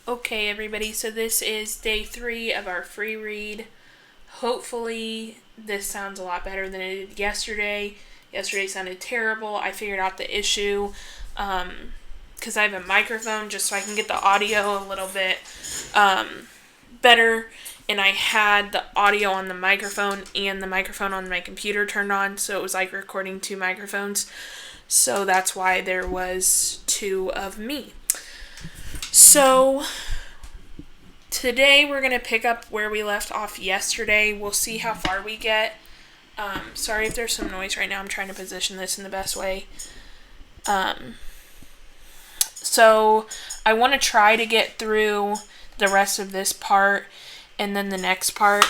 Okay, everybody, so this is day 3 of our free read. Hopefully, this sounds a lot better than it did yesterday. Yesterday sounded terrible. I figured out the issue because I have a microphone just so I can get the audio a little bit better. And I had the audio on the microphone and the microphone on my computer turned on, so it was like recording 2 microphones. So that's why there was 2 of me. So, today we're going to pick up where we left off yesterday. We'll see how far we get. Sorry if there's some noise right now. I'm trying to position this in the best way. So, I want to try to get through the rest of this part and then the next part.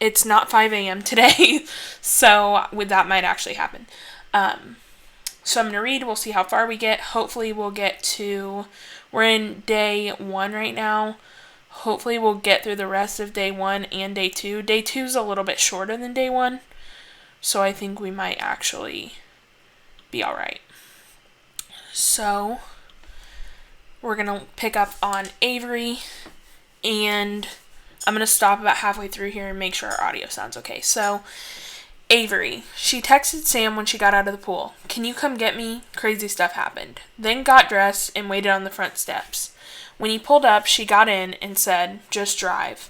It's not 5 a.m. today, so that might actually happen. So I'm going to read. We'll see how far we get. Hopefully we'll get to... We're in day 1 right now. Hopefully we'll get through the rest of day 1 and day 2. Day 2 is a little bit shorter than day 1. So I think we might actually be alright. So we're going to pick up on Avery. And I'm going to stop about halfway through here and make sure our audio sounds okay. So... Avery. She texted Sam when she got out of the pool. "Can you come get me? Crazy stuff happened." Then got dressed and waited on the front steps. When he pulled up, she got in and said, "Just drive."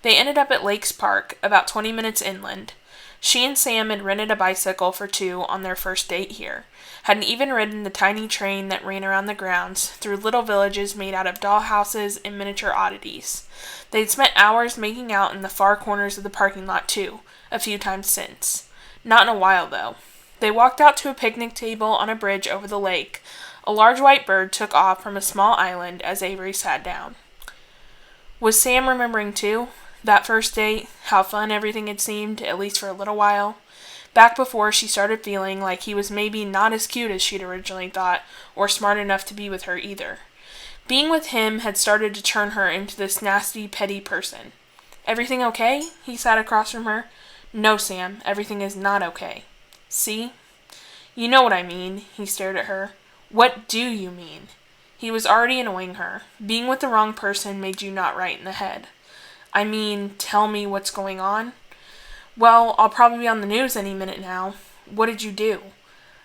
They ended up at Lakes Park, about 20 minutes inland. She and Sam had rented a bicycle for 2 on their first date here. Hadn't even ridden the tiny train that ran around the grounds, through little villages made out of dollhouses and miniature oddities. They'd spent hours making out in the far corners of the parking lot, too. A few times since. Not in a while, though. They walked out to a picnic table on a bridge over the lake. A large white bird took off from a small island as Avery sat down. Was Sam remembering, too? That first date? How fun everything had seemed, at least for a little while? Back before she started feeling like he was maybe not as cute as she'd originally thought, or smart enough to be with her either. Being with him had started to turn her into this nasty, petty person. "Everything okay?" He sat across from her. "No, Sam, everything is not okay." "See?" "You know what I mean." He stared at her. "What do you mean?" He was already annoying her. Being with the wrong person made you not right in the head. "I mean, tell me what's going on." "Well, I'll probably be on the news any minute now." "What did you do?"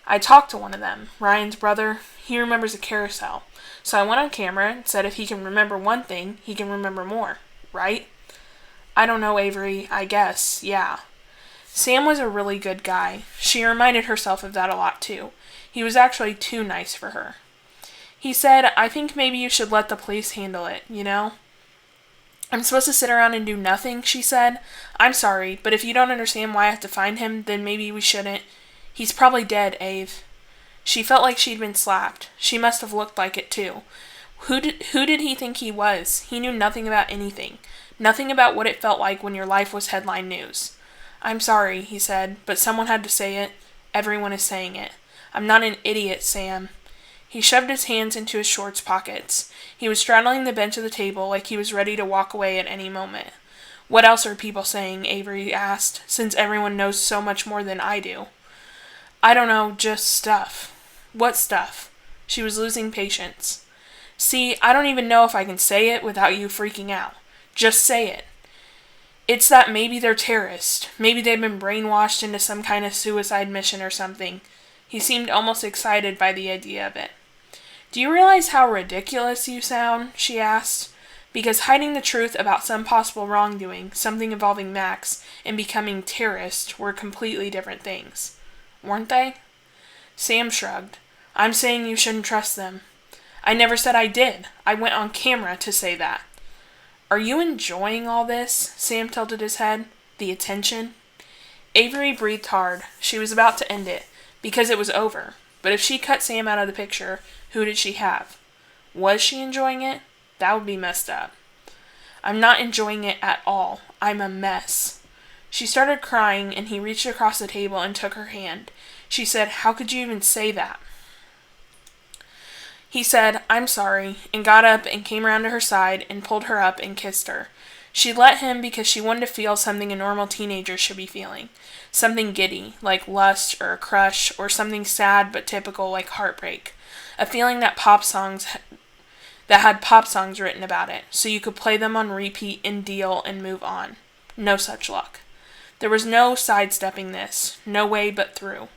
"I talked to one of them, Ryan's brother. He remembers a carousel. So I went on camera and said if he can remember one thing, he can remember more. Right?" "I don't know, Avery. I guess, yeah." Sam was a really good guy. She reminded herself of that a lot, too. He was actually too nice for her. He said, "I think maybe you should let the police handle it, you know?" "I'm supposed to sit around and do nothing," she said. "I'm sorry, but if you don't understand why I have to find him, then maybe we shouldn't. He's probably dead, Ave." She felt like she'd been slapped. She must have looked like it, too. Who did he think he was? He knew nothing about anything. Nothing about what it felt like when your life was headline news. "I'm sorry," he said, "but someone had to say it. Everyone is saying it. I'm not an idiot, Sam." He shoved his hands into his shorts pockets. He was straddling the bench of the table like he was ready to walk away at any moment. "What else are people saying?" Avery asked, "since everyone knows so much more than I do." "I don't know, just stuff." "What stuff?" She was losing patience. "See, I don't even know if I can say it without you freaking out. Just say it. It's that maybe they're terrorists. Maybe they've been brainwashed into some kind of suicide mission or something." He seemed almost excited by the idea of it. "Do you realize how ridiculous you sound?" she asked. Because hiding the truth about some possible wrongdoing, something involving Max, and becoming terrorist were completely different things. Weren't they? Sam shrugged. "I'm saying you shouldn't trust them." "I never said I did. I went on camera to say that." "Are you enjoying all this?" Sam tilted his head. "The attention?" Avery breathed hard. She was about to end it, because it was over. But if she cut Sam out of the picture, who did she have? Was she enjoying it? That would be messed up. "I'm not enjoying it at all. I'm a mess." She started crying, and he reached across the table and took her hand. She said, "How could you even say that?" He said, "I'm sorry," and got up and came around to her side and pulled her up and kissed her. She let him because she wanted to feel something a normal teenager should be feeling. Something giddy, like lust or a crush, or something sad but typical like heartbreak. A feeling that that had pop songs written about it, so you could play them on repeat and deal and move on. No such luck. There was no sidestepping this, no way but through.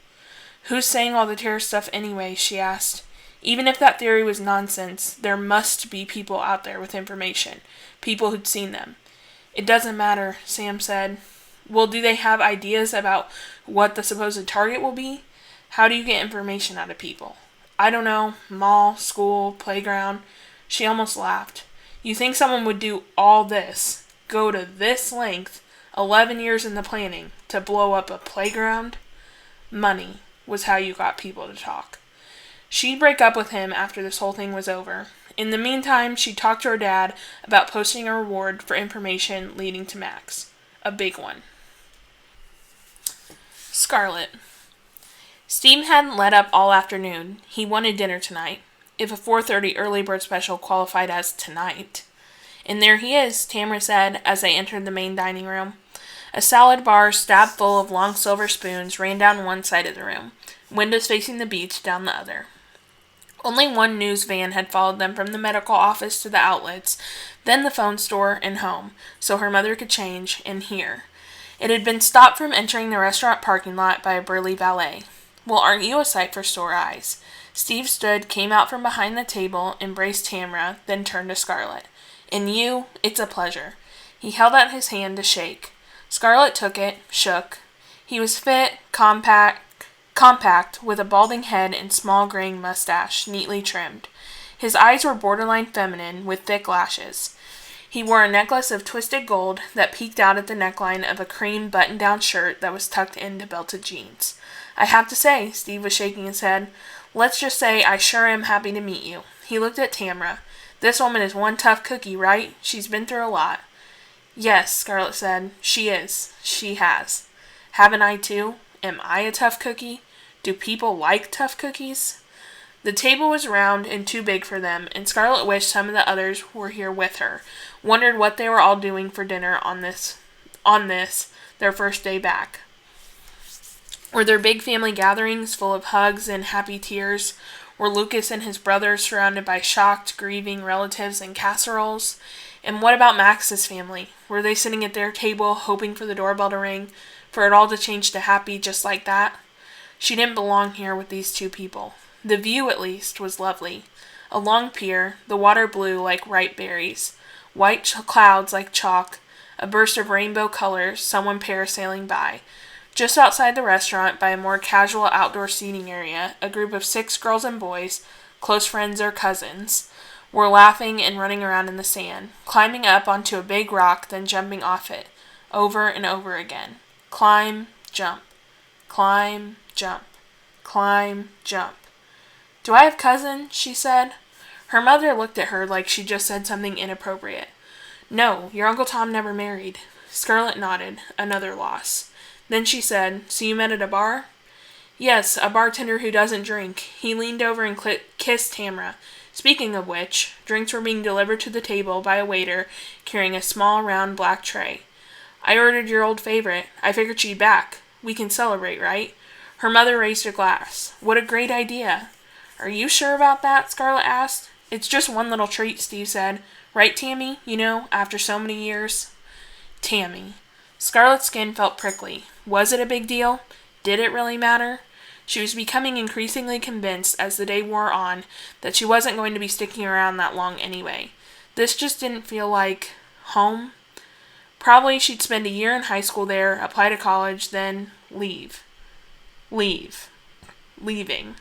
Who's saying all the terror stuff anyway, she asked. Even if that theory was nonsense, there must be people out there with information, people who'd seen them. It doesn't matter, Sam said. Well, do they have ideas about what the supposed target will be? How do you get information out of people? I don't know, mall, school, playground. She almost laughed. You think someone would do all this, go to this length, 11 years in the planning, to blow up a playground? Money was how you got people to talk. She'd break up with him after this whole thing was over. In the meantime, she talked to her dad about posting a reward for information leading to Max. A big one. Scarlett. Steve hadn't let up all afternoon. He wanted dinner tonight, if a 4:30 early bird special qualified as tonight. And there he is, Tamara said as they entered the main dining room. A salad bar stabbed full of long silver spoons ran down one side of the room, windows facing the beach down the other. Only one news van had followed them from the medical office to the outlets, then the phone store and home, so her mother could change and hear. It had been stopped from entering the restaurant parking lot by a burly valet. Well, aren't you a sight for sore eyes? Steve stood, came out from behind the table, embraced Tamara, then turned to Scarlett. And you, it's a pleasure. He held out his hand to shake. Scarlett took it, shook. He was fit, compact, with a balding head and small graying mustache, neatly trimmed. His eyes were borderline feminine, with thick lashes. He wore a necklace of twisted gold that peeked out at the neckline of a cream button-down shirt that was tucked into belted jeans. I have to say, Steve was shaking his head, let's just say I sure am happy to meet you. He looked at Tamara. This woman is one tough cookie, right? She's been through a lot. Yes, Scarlett said. She is. She has. Haven't I too? Am I a tough cookie? Do people like tough cookies? The table was round and too big for them, and Scarlett wished some of the others were here with her, wondered what they were all doing for dinner on this, their first day back. Were there big family gatherings full of hugs and happy tears? Were Lucas and his brother surrounded by shocked, grieving relatives and casseroles? And what about Max's family? Were they sitting at their table, hoping for the doorbell to ring, for it all to change to happy just like that? She didn't belong here with these two people. The view, at least, was lovely. A long pier, the water blue like ripe berries, white clouds like chalk, a burst of rainbow colors, someone parasailing by. Just outside the restaurant, by a more casual outdoor seating area, a group of 6 girls and boys, close friends or cousins, were laughing and running around in the sand, climbing up onto a big rock, then jumping off it, over and over again. Climb, jump. Climb, jump. Climb, jump. Do I have cousins? She said. Her mother looked at her like she just said something inappropriate. No, your Uncle Tom never married. Scarlett nodded. Another loss. Then she said, so you met at a bar? Yes, a bartender who doesn't drink. He leaned over and kissed Tamara. Speaking of which, drinks were being delivered to the table by a waiter carrying a small, round, black tray. I ordered your old favorite. I figured she'd back. We can celebrate, right? Her mother raised a glass. What a great idea. Are you sure about that? Scarlett asked. It's just one little treat, Steve said. Right, Tammy? You know, after so many years. Tammy. Scarlett's skin felt prickly. Was it a big deal? Did it really matter? She was becoming increasingly convinced as the day wore on that she wasn't going to be sticking around that long anyway. This just didn't feel like home. Probably she'd spend a year in high school there, apply to college, then leave. Leaving.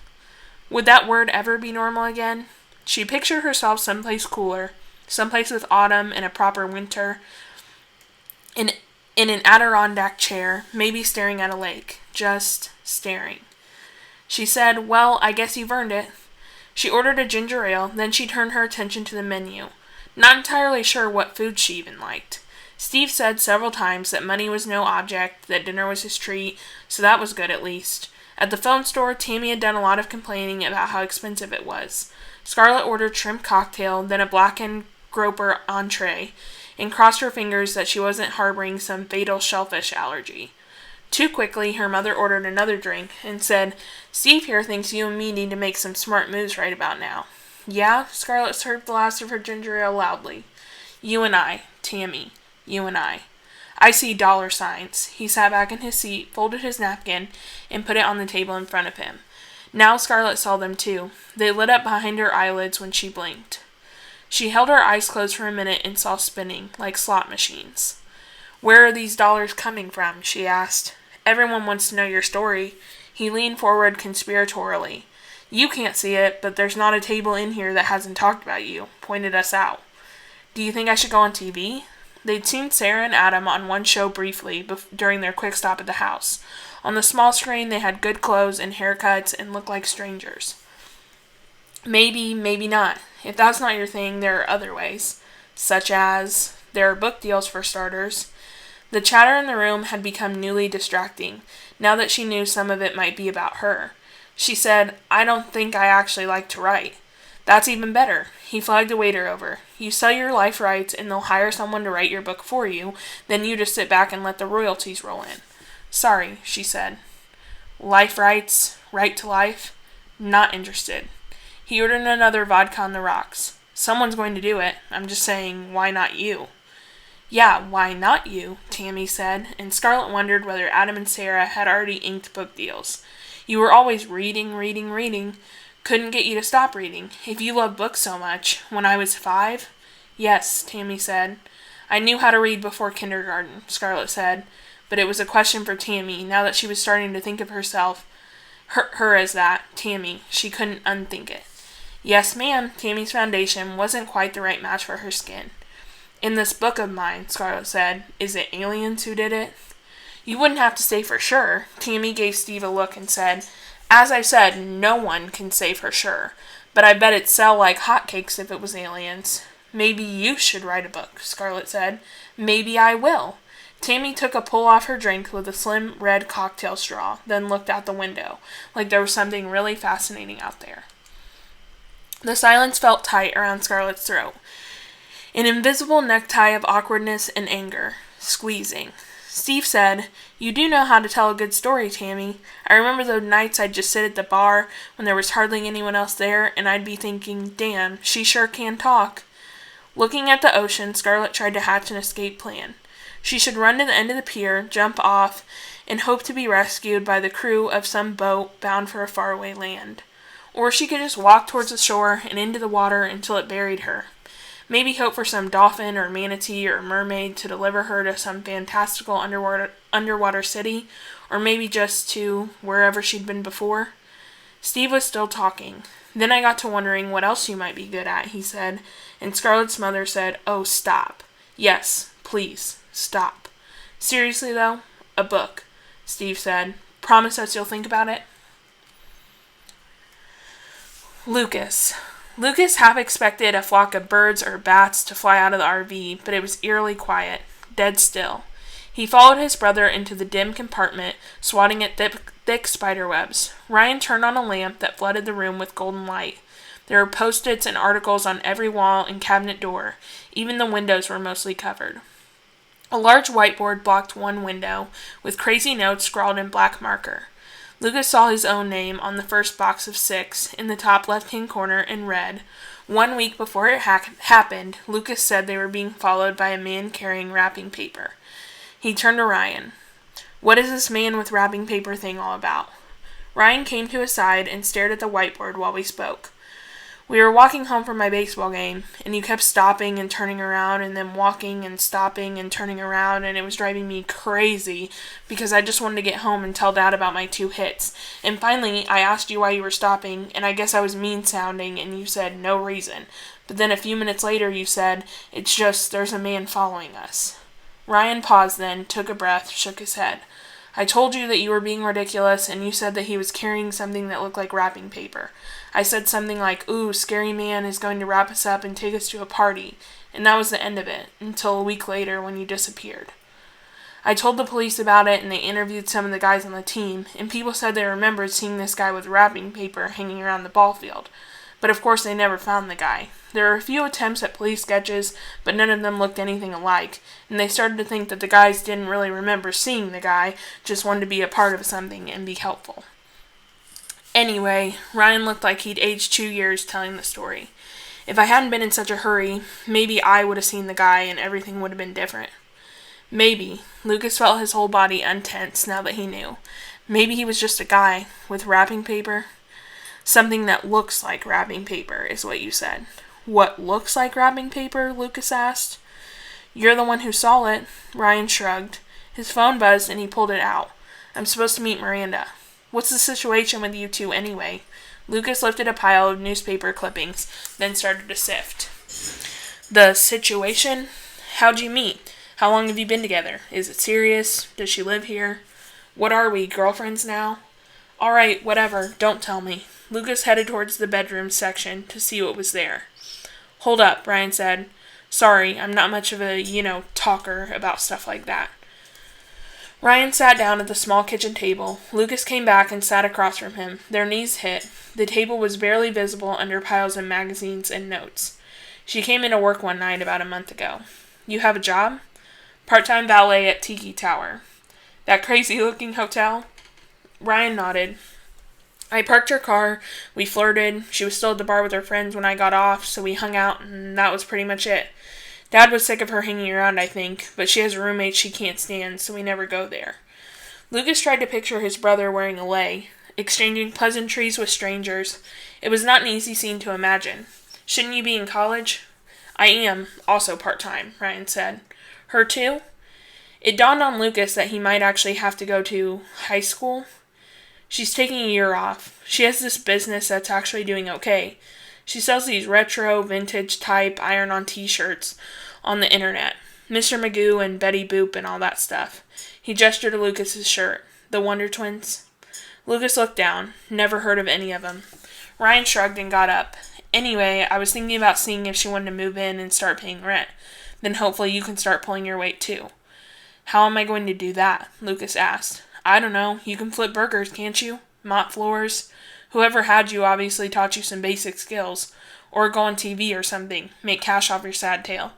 Would that word ever be normal again? She pictured herself someplace cooler, someplace with autumn and a proper winter, in an Adirondack chair, maybe staring at a lake. Just staring. She said, well, I guess you've earned it. She ordered a ginger ale, then she turned her attention to the menu. Not entirely sure what food she even liked. Steve said several times that money was no object, that dinner was his treat, so that was good at least. At the phone store, Tammy had done a lot of complaining about how expensive it was. Scarlett ordered shrimp cocktail, then a blackened grouper entree, and crossed her fingers that she wasn't harboring some fatal shellfish allergy. Too quickly, her mother ordered another drink and said, Steve here thinks you and me need to make some smart moves right about now. Yeah? Scarlett slurped the last of her ginger ale loudly. You and I, Tammy. You and I. I see dollar signs. He sat back in his seat, folded his napkin, and put it on the table in front of him. Now Scarlett saw them too. They lit up behind her eyelids when she blinked. She held her eyes closed for a minute and saw spinning, like slot machines. Where are these dollars coming from? She asked. Everyone wants to know your story. He leaned forward conspiratorially. You can't see it, but there's not a table in here that hasn't talked about you, pointed us out. Do you think I should go on TV? They'd seen Sarah and Adam on one show briefly during their quick stop at the house. On the small screen, they had good clothes and haircuts and looked like strangers. Maybe, maybe not. If that's not your thing, there are other ways. Such as, there are book deals for starters. The chatter in the room had become newly distracting, now that she knew some of it might be about her. She said, I don't think I actually like to write. That's even better. He flagged a waiter over. You sell your life rights and they'll hire someone to write your book for you, then you just sit back and let the royalties roll in. Sorry, she said. Life rights, right to life? Not interested. He ordered another vodka on the rocks. Someone's going to do it. I'm just saying, why not you? Yeah, why not you? Tammy said, and Scarlett wondered whether Adam and Sarah had already inked book deals. You were always reading. Couldn't get you to stop reading. If you love books so much. When I was 5? Yes, Tammy said. I knew how to read before kindergarten, Scarlett said, but it was a question for Tammy, now that she was starting to think of herself, her as that, Tammy. She couldn't unthink it. Yes, ma'am, Tammy's foundation wasn't quite the right match for her skin. In this book of mine, Scarlett said, is it aliens who did it? You wouldn't have to say for sure. Tammy gave Steve a look and said, as I said, no one can say for sure, but I bet it'd sell like hotcakes if it was aliens. Maybe you should write a book, Scarlett said. Maybe I will. Tammy took a pull off her drink with a slim red cocktail straw, then looked out the window, like there was something really fascinating out there. The silence felt tight around Scarlett's throat. An invisible necktie of awkwardness and anger, squeezing. Steve said, You do know how to tell a good story, Tammy. I remember those nights I'd just sit at the bar when there was hardly anyone else there, and I'd be thinking, damn, she sure can talk. Looking at the ocean, Scarlett tried to hatch an escape plan. She should run to the end of the pier, jump off, and hope to be rescued by the crew of some boat bound for a faraway land. Or she could just walk towards the shore and into the water until it buried her. Maybe hope for some dolphin or manatee or mermaid to deliver her to some fantastical underwater city, or maybe just to wherever she'd been before. Steve was still talking. Then I got to wondering what else you might be good at, he said, and Scarlett's mother said, Oh, stop. Yes, please, stop. Seriously, though? A book, Steve said. Promise us you'll think about it? Lucas half expected a flock of birds or bats to fly out of the RV, but it was eerily quiet, dead still. He followed his brother into the dim compartment, swatting at thick spider webs. Ryan turned on a lamp that flooded the room with golden light. There were post-its and articles on every wall and cabinet door. Even the windows were mostly covered. A large whiteboard blocked one window, with crazy notes scrawled in black marker. Lucas saw his own name on the first box of 6 in the top left-hand corner and read, 1 week before it happened, Lucas said they were being followed by a man carrying wrapping paper. He turned to Ryan. What is this man with wrapping paper thing all about? Ryan came to his side and stared at the whiteboard while we spoke. We were walking home from my baseball game, and you kept stopping and turning around and then walking and stopping and turning around, and it was driving me crazy because I just wanted to get home and tell Dad about my 2 hits. And finally, I asked you why you were stopping, and I guess I was mean-sounding, and you said no reason. But then a few minutes later you said, it's just there's a man following us. Ryan paused then, took a breath, shook his head. I told you that you were being ridiculous, and you said that he was carrying something that looked like wrapping paper. I said something like, ooh, scary man is going to wrap us up and take us to a party, and that was the end of it, until a week later when you disappeared. I told the police about it, and they interviewed some of the guys on the team, and people said they remembered seeing this guy with wrapping paper hanging around the ball field. But of course they never found the guy. There were a few attempts at police sketches, but none of them looked anything alike, and they started to think that the guys didn't really remember seeing the guy, just wanted to be a part of something and be helpful. Anyway, Ryan looked like he'd aged 2 years telling the story. If I hadn't been in such a hurry, maybe I would have seen the guy and everything would have been different. Maybe. Lucas felt his whole body untense now that he knew. Maybe he was just a guy with wrapping paper. Something that looks like wrapping paper, is what you said. What looks like wrapping paper? Lucas asked. You're the one who saw it. Ryan shrugged. His phone buzzed and he pulled it out. I'm supposed to meet Miranda. What's the situation with you two anyway? Lucas lifted a pile of newspaper clippings, then started to sift. The situation? How'd you meet? How long have you been together? Is it serious? Does she live here? What are we, girlfriends now? Alright, whatever, don't tell me. Lucas headed towards the bedroom section to see what was there. Hold up, Ryan said. Sorry, I'm not much of a, talker about stuff like that. Ryan sat down at the small kitchen table. Lucas came back and sat across from him. Their knees hit. The table was barely visible under piles of magazines and notes. She came into work one night about a month ago. You have a job? Part-time valet at Tiki Tower. That crazy-looking hotel? Ryan nodded. I parked her car, we flirted, she was still at the bar with her friends when I got off, so we hung out, and that was pretty much it. Dad was sick of her hanging around, I think, but she has a roommate she can't stand, so we never go there. Lucas tried to picture his brother wearing a lei, exchanging pleasantries with strangers. It was not an easy scene to imagine. Shouldn't you be in college? I am, also part-time, Ryan said. Her too? It dawned on Lucas that he might actually have to go to high school. She's taking a year off. She has this business that's actually doing okay. She sells these retro, vintage type iron-on t-shirts on the internet. Mr. Magoo and Betty Boop and all that stuff. He gestured to Lucas's shirt. The Wonder Twins. Lucas looked down. Never heard of any of them. Ryan shrugged and got up. Anyway, I was thinking about seeing if she wanted to move in and start paying rent. Then hopefully you can start pulling your weight too. How am I going to do that? Lucas asked. I don't know. You can flip burgers, can't you? Mop floors. Whoever had you obviously taught you some basic skills. Or go on TV or something. Make cash off your sad tale.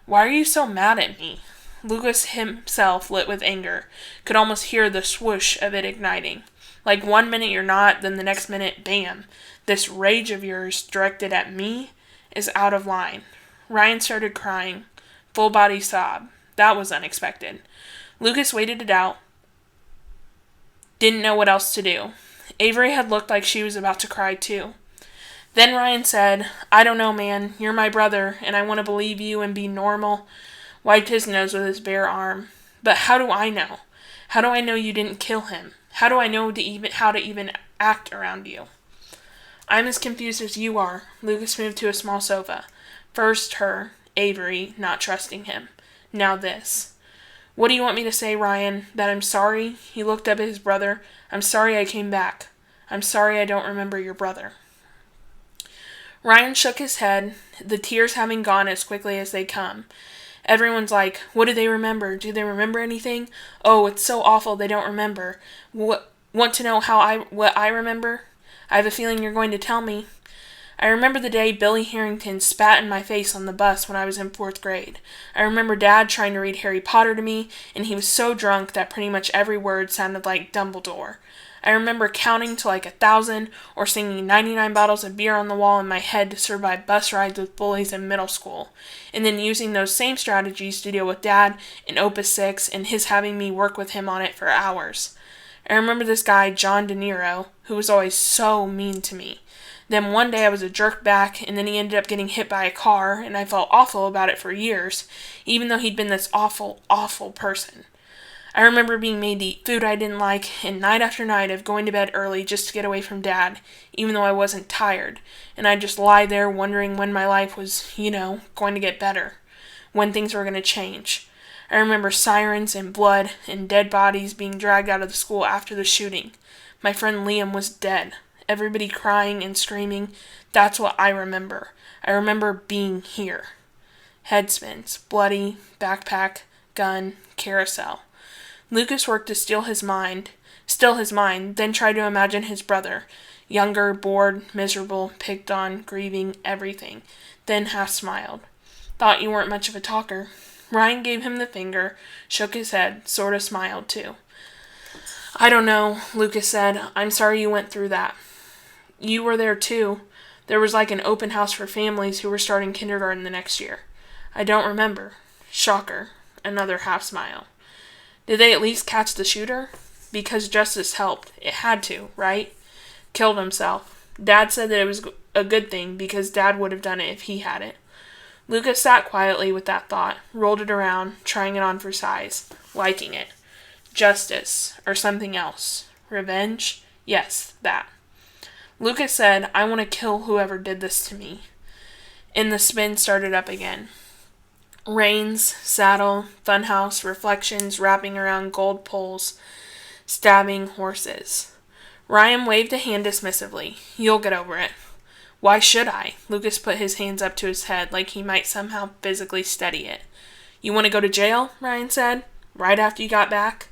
Why are you so mad at me? Lucas himself lit with anger. Could almost hear the swoosh of it igniting. Like 1 minute you're not, then the next minute, bam. This rage of yours directed at me is out of line. Ryan started crying. Full body sob. That was unexpected. Lucas waited it out. Didn't know what else to do. Avery had looked like she was about to cry too. Then Ryan said, I don't know, man. You're my brother, and I want to believe you and be normal. Wiped his nose with his bare arm. But how do I know? How do I know you didn't kill him? How do I know how to even act around you? I'm as confused as you are. Lucas moved to a small sofa. First her, Avery, not trusting him. Now this. What do you want me to say, Ryan? That I'm sorry? He looked up at his brother. I'm sorry I came back. I'm sorry I don't remember your brother. Ryan shook his head, the tears having gone as quickly as they come. Everyone's like, what do they remember? Do they remember anything? Oh, it's so awful they don't remember. Want to know what I remember? I have a feeling you're going to tell me. I remember the day Billy Harrington spat in my face on the bus when I was in 4th grade. I remember Dad trying to read Harry Potter to me, and he was so drunk that pretty much every word sounded like Dumbledore. I remember counting to like 1,000 or singing 99 bottles of beer on the wall in my head to survive bus rides with bullies in middle school, and then using those same strategies to deal with Dad in Opus 6 and his having me work with him on it for hours. I remember this guy, John De Niro, who was always so mean to me. Then one day I was a jerk back, and then he ended up getting hit by a car, and I felt awful about it for years, even though he'd been this awful, awful person. I remember being made to eat food I didn't like, and night after night of going to bed early just to get away from Dad, even though I wasn't tired, and I'd just lie there wondering when my life was, going to get better, when things were going to change. I remember sirens and blood and dead bodies being dragged out of the school after the shooting. My friend Liam was dead. Everybody crying and screaming. That's what I remember. I remember being here. Head spins, bloody, backpack, gun, carousel. Lucas worked to still his mind, then tried to imagine his brother. Younger, bored, miserable, picked on, grieving, everything. Then half smiled. Thought you weren't much of a talker. Ryan gave him the finger, shook his head, sort of smiled too. I don't know, Lucas said. I'm sorry you went through that. You were there too. There was like an open house for families who were starting kindergarten the next year. I don't remember. Shocker. Another half smile. Did they at least catch the shooter? Because justice helped. It had to, right? Killed himself. Dad said that it was a good thing because Dad would have done it if he had it. Lucas sat quietly with that thought, rolled it around, trying it on for size, liking it. Justice, or something else. Revenge? Yes, that. Lucas said, I want to kill whoever did this to me. And the spin started up again. Reins, saddle, funhouse, reflections wrapping around gold poles, stabbing horses. Ryan waved a hand dismissively. You'll get over it. Why should I? Lucas put his hands up to his head like he might somehow physically steady it. You want to go to jail? Ryan said. Right after you got back?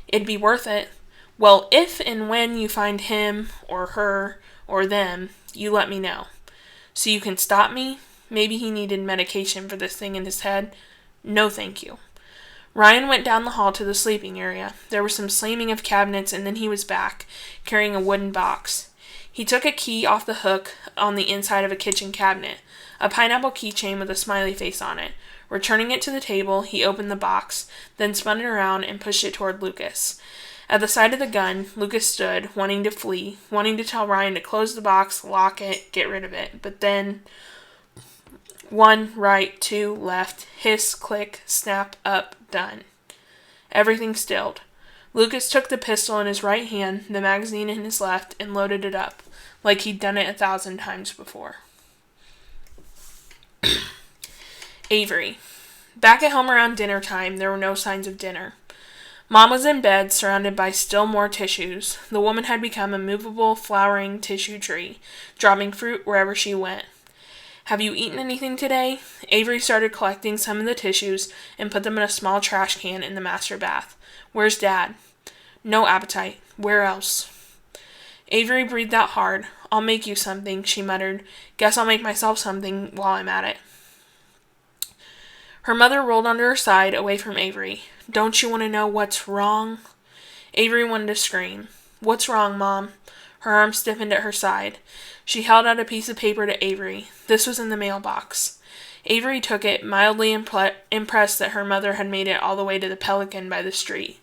It'd be worth it. Well, if and when you find him or her or them, you let me know. So you can stop me? Maybe he needed medication for this thing in his head. No, thank you. Ryan went down the hall to the sleeping area. There was some slamming of cabinets, and then he was back, carrying a wooden box. He took a key off the hook on the inside of a kitchen cabinet, a pineapple keychain with a smiley face on it. Returning it to the table, he opened the box, then spun it around and pushed it toward Lucas. At the sight of the gun, Lucas stood, wanting to flee, wanting to tell Ryan to close the box, lock it, get rid of it. But then, 1, right, 2, left, hiss, click, snap, up, done. Everything stilled. Lucas took the pistol in his right hand, the magazine in his left, and loaded it up, like he'd done it 1,000 times before. Avery. Back at home around dinner time, there were no signs of dinner. Mom was in bed, surrounded by still more tissues. The woman had become a movable, flowering tissue tree, dropping fruit wherever she went. Have you eaten anything today? Avery started collecting some of the tissues and put them in a small trash can in the master bath. Where's Dad? No appetite. Where else? Avery breathed out hard. I'll make you something, she muttered. Guess I'll make myself something while I'm at it. Her mother rolled onto her side, away from Avery. Don't you want to know what's wrong? Avery wanted to scream. What's wrong, Mom? Her arm stiffened at her side. She held out a piece of paper to Avery. This was in the mailbox. Avery took it, mildly impressed that her mother had made it all the way to the Pelican by the street.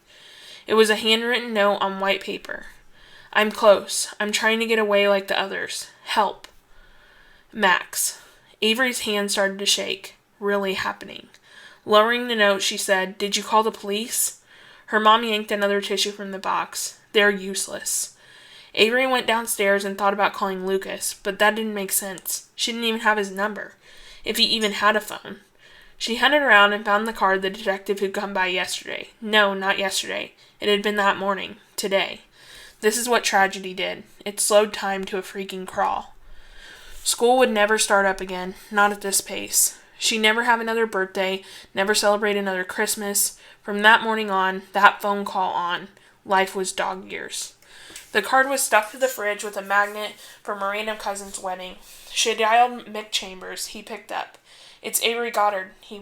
It was a handwritten note on white paper. I'm close. I'm trying to get away like the others. Help. Max. Avery's hand started to shake. Really happening. Lowering the note, she said, Did you call the police? Her mom yanked another tissue from the box. They're useless. Avery went downstairs and thought about calling Lucas, but that didn't make sense. She didn't even have his number, if he even had a phone. She hunted around and found the card the detective who'd come by yesterday. No, not yesterday. It had been that morning. Today. This is what tragedy did. It slowed time to a freaking crawl. School would never start up again, not at this pace. She'd never have another birthday, never celebrate another Christmas. From that morning on, that phone call on, life was dog years. The card was stuck to the fridge with a magnet from a random cousin's wedding. She dialed Mick Chambers. He picked up. It's Avery Goddard. She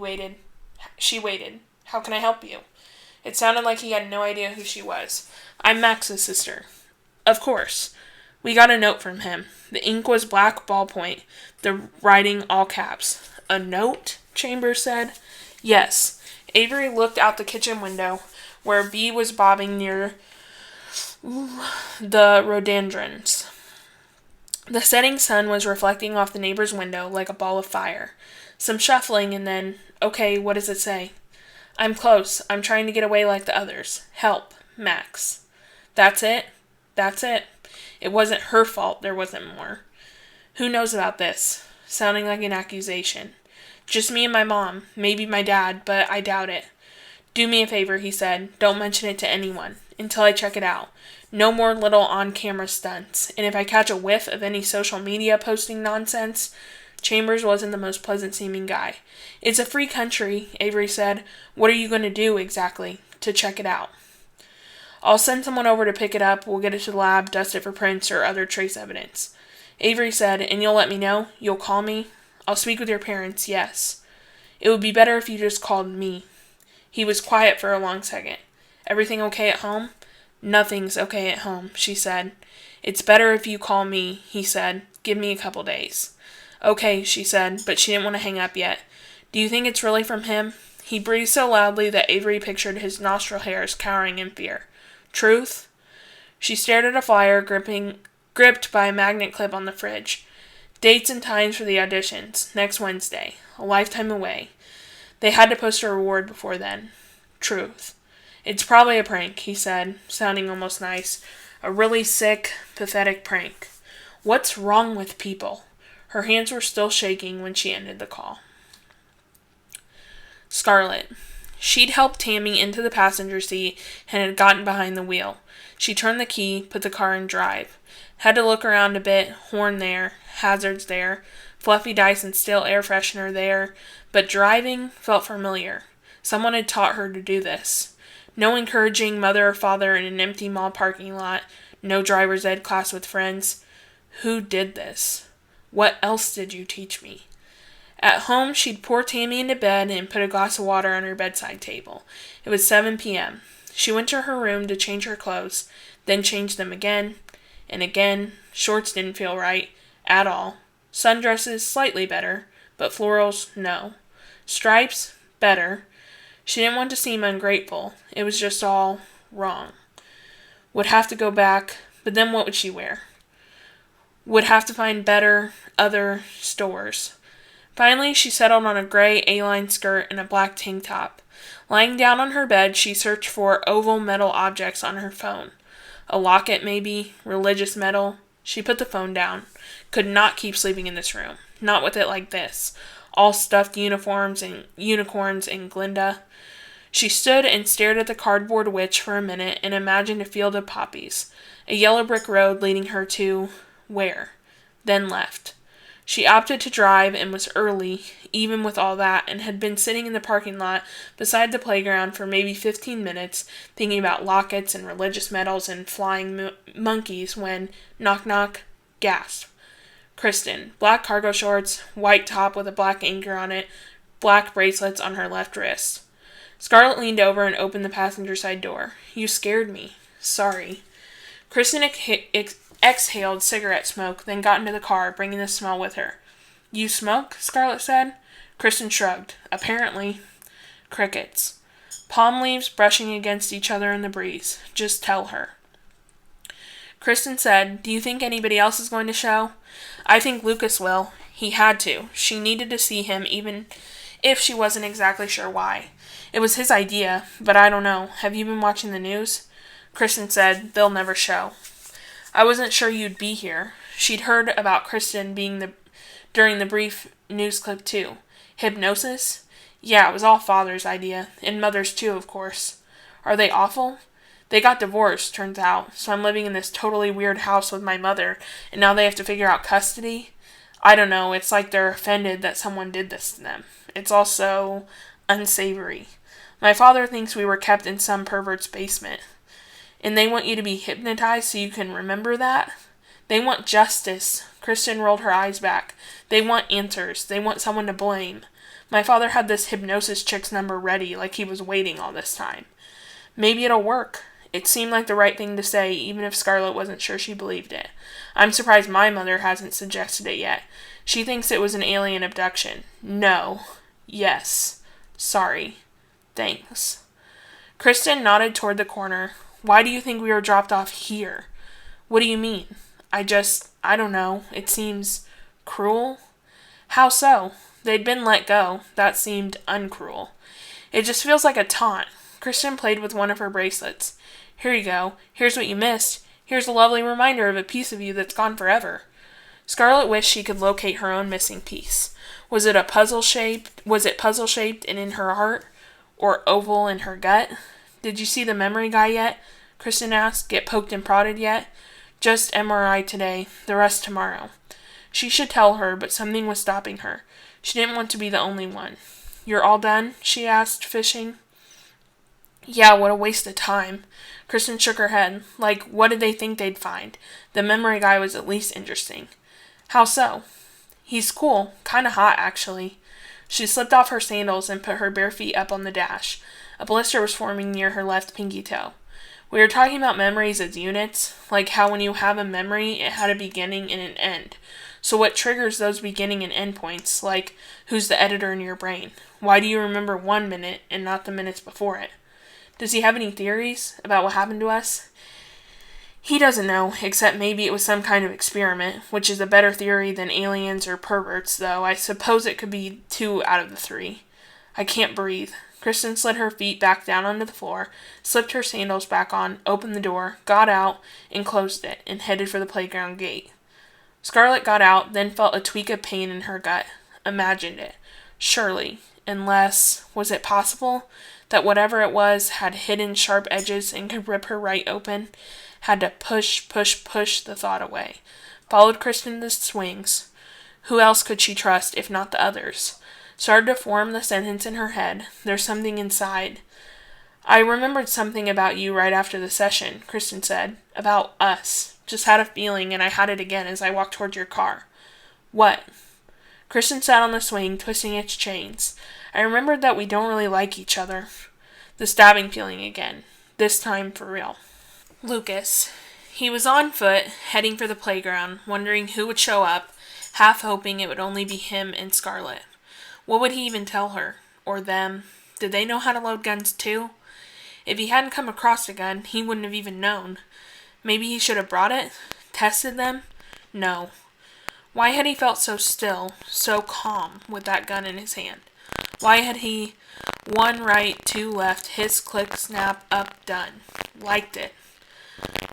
waited. How can I help you? It sounded like he had no idea who she was. I'm Max's sister. Of course. We got a note from him. The ink was black ballpoint, the writing all caps. A note? Chambers said. Yes. Avery looked out the kitchen window, where a bee was bobbing near the rhododendrons. The setting sun was reflecting off the neighbor's window like a ball of fire. Some shuffling and then, okay, what does it say? I'm close. I'm trying to get away like the others. Help. Max. That's it? That's it. It wasn't her fault there wasn't more. Who knows about this? Sounding like an accusation. Just me and my mom. Maybe my dad, but I doubt it. Do me a favor, he said. Don't mention it to anyone. Until I check it out. No more little on-camera stunts. And if I catch a whiff of any social media posting nonsense... Chambers wasn't the most pleasant-seeming guy. It's a free country, Avery said. What are you going to do, exactly, to check it out? I'll send someone over to pick it up. We'll get it to the lab, dust it for prints or other trace evidence. Avery said, and you'll let me know? You'll call me? I'll speak with your parents, yes. It would be better if you just called me. He was quiet for a long second. Everything okay at home? Nothing's okay at home, she said. It's better if you call me, he said. Give me a couple days. Okay, she said, but she didn't want to hang up yet. Do you think it's really from him? He breathed so loudly that Avery pictured his nostril hairs cowering in fear. Truth? She stared at a flyer gripped by a magnet clip on the fridge. Dates and times for the auditions. Next Wednesday. A lifetime away. They had to post a reward before then. Truth. It's probably a prank, he said, sounding almost nice. A really sick, pathetic prank. What's wrong with people? Her hands were still shaking when she ended the call. Scarlett. She'd helped Tammy into the passenger seat and had gotten behind the wheel. She turned the key, put the car in drive. Had to look around a bit, horn there, hazards there, fluffy dice and stale air freshener there, but driving felt familiar. Someone had taught her to do this. No encouraging mother or father in an empty mall parking lot, no driver's ed class with friends. Who did this? What else did you teach me? At home, she'd pour Tammy into bed and put a glass of water on her bedside table. It was 7 p.m. She went to her room to change her clothes, then changed them again and again. Shorts didn't feel right at all. Sundresses, slightly better, but florals, no. Stripes, better. She didn't want to seem ungrateful. It was just all wrong. Would have to go back, but then what would she wear? Would have to find better, other stores. Finally, she settled on a gray A-line skirt and a black tank top. Lying down on her bed, she searched for oval metal objects on her phone. A locket, maybe, religious metal. She put the phone down. Could not keep sleeping in this room. Not with it like this. All stuffed uniforms and unicorns and Glinda. She stood and stared at the cardboard witch for a minute and imagined a field of poppies. A yellow brick road leading her to where? Then left. She opted to drive and was early, even with all that, and had been sitting in the parking lot beside the playground for maybe 15 minutes, thinking about lockets and religious medals and flying monkeys when, knock knock, gasp. Kristen, black cargo shorts, white top with a black anchor on it, black bracelets on her left wrist. Scarlett leaned over and opened the passenger side door. You scared me. Sorry. Kristen exhaled cigarette smoke, then got into the car, bringing the smell with her. You smoke? Scarlett said. Kristen shrugged. Apparently. Crickets. Palm leaves brushing against each other in the breeze. Just tell her. Kristen said, Do you think anybody else is going to show? I think Lucas will. He had to. She needed to see him even if she wasn't exactly sure why. It was his idea, but I don't know. Have you been watching the news? Kristen said, They'll never show. I wasn't sure you'd be here. She'd heard about Kristen being during the brief news clip too. Hypnosis? Yeah, it was all Father's idea. And Mother's too, of course. Are they awful? They got divorced, turns out, so I'm living in this totally weird house with my mother, and now they have to figure out custody? I don't know, it's like they're offended that someone did this to them. It's also unsavory. My father thinks we were kept in some pervert's basement. And they want you to be hypnotized so you can remember that? They want justice. Kristen rolled her eyes back. They want answers. They want someone to blame. My father had this hypnosis chick's number ready, like he was waiting all this time. Maybe it'll work. It seemed like the right thing to say, even if Scarlett wasn't sure she believed it. I'm surprised my mother hasn't suggested it yet. She thinks it was an alien abduction. No. Yes. Sorry. Thanks. Kristen nodded toward the corner. Why do you think we were dropped off here? What do you mean? I don't know. It seems cruel. How so? They'd been let go. That seemed uncruel. It just feels like a taunt. Kristen played with one of her bracelets. Here you go. Here's what you missed. Here's a lovely reminder of a piece of you that's gone forever. Scarlett wished she could locate her own missing piece. Was it puzzle shaped and in her heart? Or oval in her gut? Did you see the memory guy yet? Kristen asked. Get poked and prodded yet? Just MRI today. The rest tomorrow. She should tell her, but something was stopping her. She didn't want to be the only one. You're all done? She asked, fishing. Yeah, what a waste of time. Kristen shook her head. Like, what did they think they'd find? The memory guy was at least interesting. How so? He's cool. Kinda hot, actually. She slipped off her sandals and put her bare feet up on the dash. A blister was forming near her left pinky toe. We were talking about memories as units, like how when you have a memory, it had a beginning and an end. So what triggers those beginning and end points, like who's the editor in your brain? Why do you remember 1 minute and not the minutes before it? Does he have any theories about what happened to us? He doesn't know, except maybe it was some kind of experiment, which is a better theory than aliens or perverts, though I suppose it could be 2 out of the 3. I can't breathe. Kristen slid her feet back down onto the floor, slipped her sandals back on, opened the door, got out, and closed it, and headed for the playground gate. Scarlett got out, then felt a tweak of pain in her gut. Imagined it. Surely. Unless, was it possible that whatever it was had hidden sharp edges and could rip her right open? Had to push the thought away. Followed Kristen to the swings. Who else could she trust if not the others? Started to form the sentence in her head. There's something inside. I remembered something about you right after the session, Kristen said. About us. Just had a feeling, and I had it again as I walked toward your car. What? Kristen sat on the swing, twisting its chains. I remembered that we don't really like each other. The stabbing feeling again. This time for real. Lucas. He was on foot, heading for the playground, wondering who would show up, half hoping it would only be him and Scarlett. What would he even tell her? Or them? Did they know how to load guns too? If he hadn't come across a gun, he wouldn't have even known. Maybe he should have brought it? Tested them? No. Why had he felt so still, so calm, with that gun in his hand? Why had he 1 right, 2 left, hiss, click, snap, up, done? Liked it.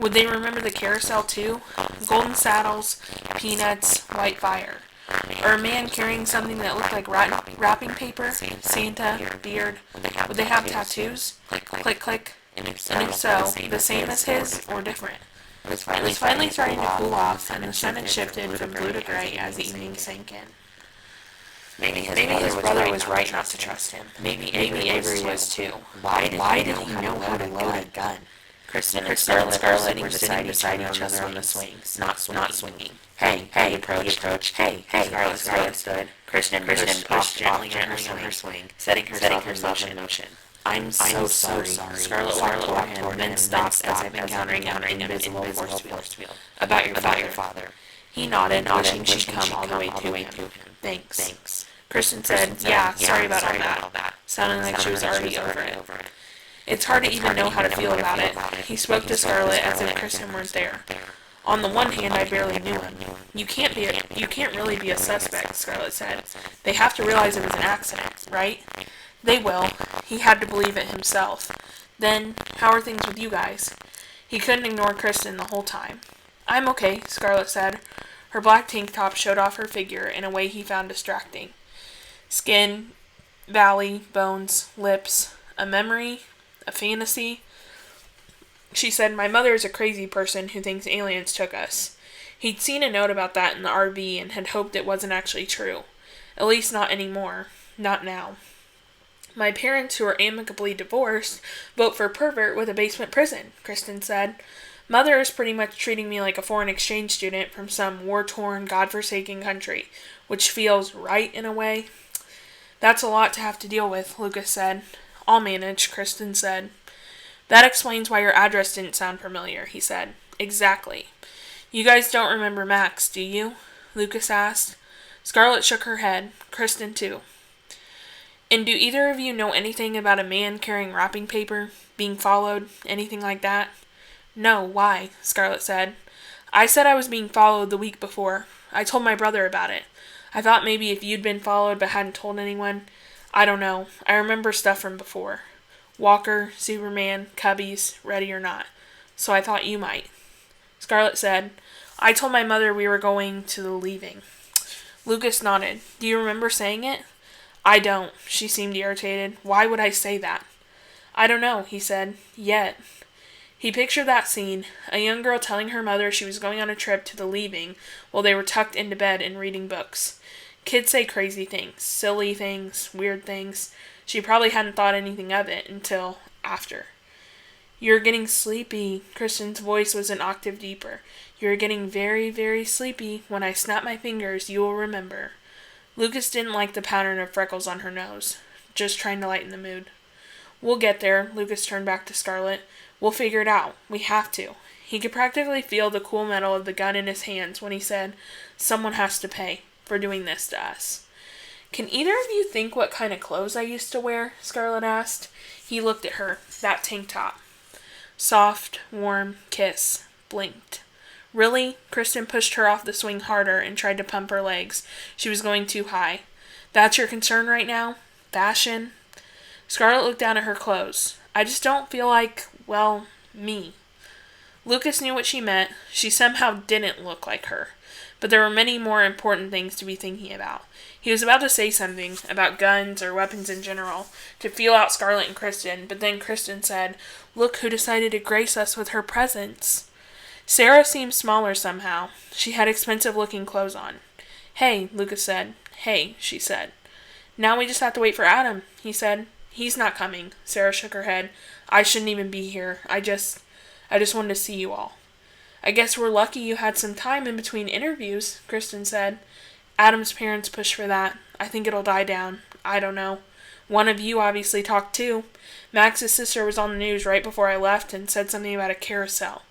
Would they remember the carousel too? Golden saddles, peanuts, white fire. Or a man carrying something that looked like wrapping paper, Santa, beard. Would they have tattoos? Click, click. And if so, the same as his or different? It was finally starting to cool off, and the sun had shifted from blue to gray as the evening sank in. Maybe his brother was right not to trust him. Maybe Avery was too. Why did he know how to load a gun? Kristen and Scarlett were sitting beside each other on the swings, not swinging. Hey, he approached. Hey, Scarlett stood. Kristen pushed gently on her swing, setting herself in motion. I'm so sorry. Scarlett walked toward him, then stopped as if encountering an invisible force field. About your father. He nodded, wishing she'd come all the way to him. Thanks. Kristen said, yeah, sorry about all that, sounding like she was already over it. It's hard to even know how to feel about it. He spoke to Scarlett as if Kristen weren't there. On the one hand, I barely knew him. You can't really be a suspect, Scarlett said. They have to realize it was an accident, right? They will. He had to believe it himself. Then, how are things with you guys? He couldn't ignore Kristen the whole time. I'm okay, Scarlett said. Her black tank top showed off her figure in a way he found distracting. Skin, valley, bones, lips, a memory, a fantasy. She said, my mother is a crazy person who thinks aliens took us. He'd seen a note about that in the RV and had hoped it wasn't actually true. At least not anymore. Not now. My parents, who are amicably divorced, vote for pervert with a basement prison, Kristen said. Mother is pretty much treating me like a foreign exchange student from some war-torn, godforsaken country, which feels right in a way. That's a lot to have to deal with, Lucas said. I'll manage, Kristen said. That explains why your address didn't sound familiar, he said. Exactly. You guys don't remember Max, do you? Lucas asked. Scarlett shook her head. Kristen, too. And do either of you know anything about a man carrying wrapping paper, being followed, anything like that? No, why? Scarlett said. I said I was being followed the week before. I told my brother about it. I thought maybe if you'd been followed but hadn't told anyone. I don't know. I remember stuff from before. Walker, Superman, Cubbies, Ready or Not. So I thought you might. Scarlett said, I told my mother we were going to the leaving. Lucas nodded. Do you remember saying it? I don't. She seemed irritated. Why would I say that? I don't know, he said. Yet. He pictured that scene, a young girl telling her mother she was going on a trip to the leaving while they were tucked into bed and reading books. Kids say crazy things, silly things, weird things. She probably hadn't thought anything of it until after. You're getting sleepy. Kristen's voice was an octave deeper. You're getting very, very sleepy. When I snap my fingers, you will remember. Lucas didn't like the pattern of freckles on her nose. Just trying to lighten the mood. We'll get there, Lucas turned back to Scarlett. We'll figure it out. We have to. He could practically feel the cool metal of the gun in his hands when he said, "Someone has to pay for doing this to us." "Can either of you think what kind of clothes I used to wear?" Scarlett asked. He looked at her. That tank top. Soft, warm kiss. Blinked. "Really?" Kristen pushed her off the swing harder and tried to pump her legs. She was going too high. "That's your concern right now? Fashion?" Scarlett looked down at her clothes. "I just don't feel like, well, me." Lucas knew what she meant. She somehow didn't look like her. But there were many more important things to be thinking about. He was about to say something about guns or weapons in general, to feel out Scarlett and Kristen, but then Kristen said, "Look who decided to grace us with her presence." Sarah seemed smaller somehow. She had expensive-looking clothes on. "Hey," Lucas said. "Hey," she said. "Now we just have to wait for Adam," he said. "He's not coming." Sarah shook her head. "I shouldn't even be here. I just wanted to see you all." "I guess we're lucky you had some time in between interviews," Kristen said. "Adam's parents pushed for that. I think it'll die down. I don't know. One of you obviously talked too. Max's sister was on the news right before I left and said something about a carousel."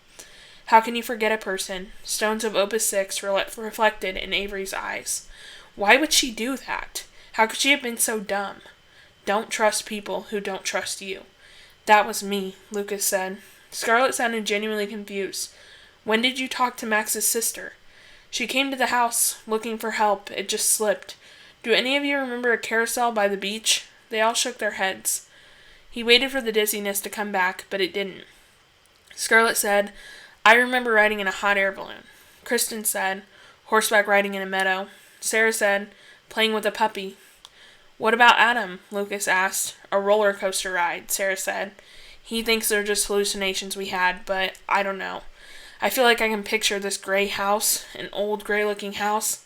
How can you forget a person? Stones of Opus 6 reflected in Avery's eyes. Why would she do that? How could she have been so dumb? Don't trust people who don't trust you. That was me, Lucas said. Scarlett sounded genuinely confused. When did you talk to Max's sister? She came to the house, looking for help. It just slipped. Do any of you remember a carousel by the beach? They all shook their heads. He waited for the dizziness to come back, but it didn't. Scarlett said, I remember riding in a hot air balloon. Kristen said, horseback riding in a meadow. Sarah said, playing with a puppy. What about Adam? Lucas asked. A roller coaster ride, Sarah said. He thinks they're just hallucinations we had, but I don't know. I feel like I can picture this gray house, an old gray-looking house.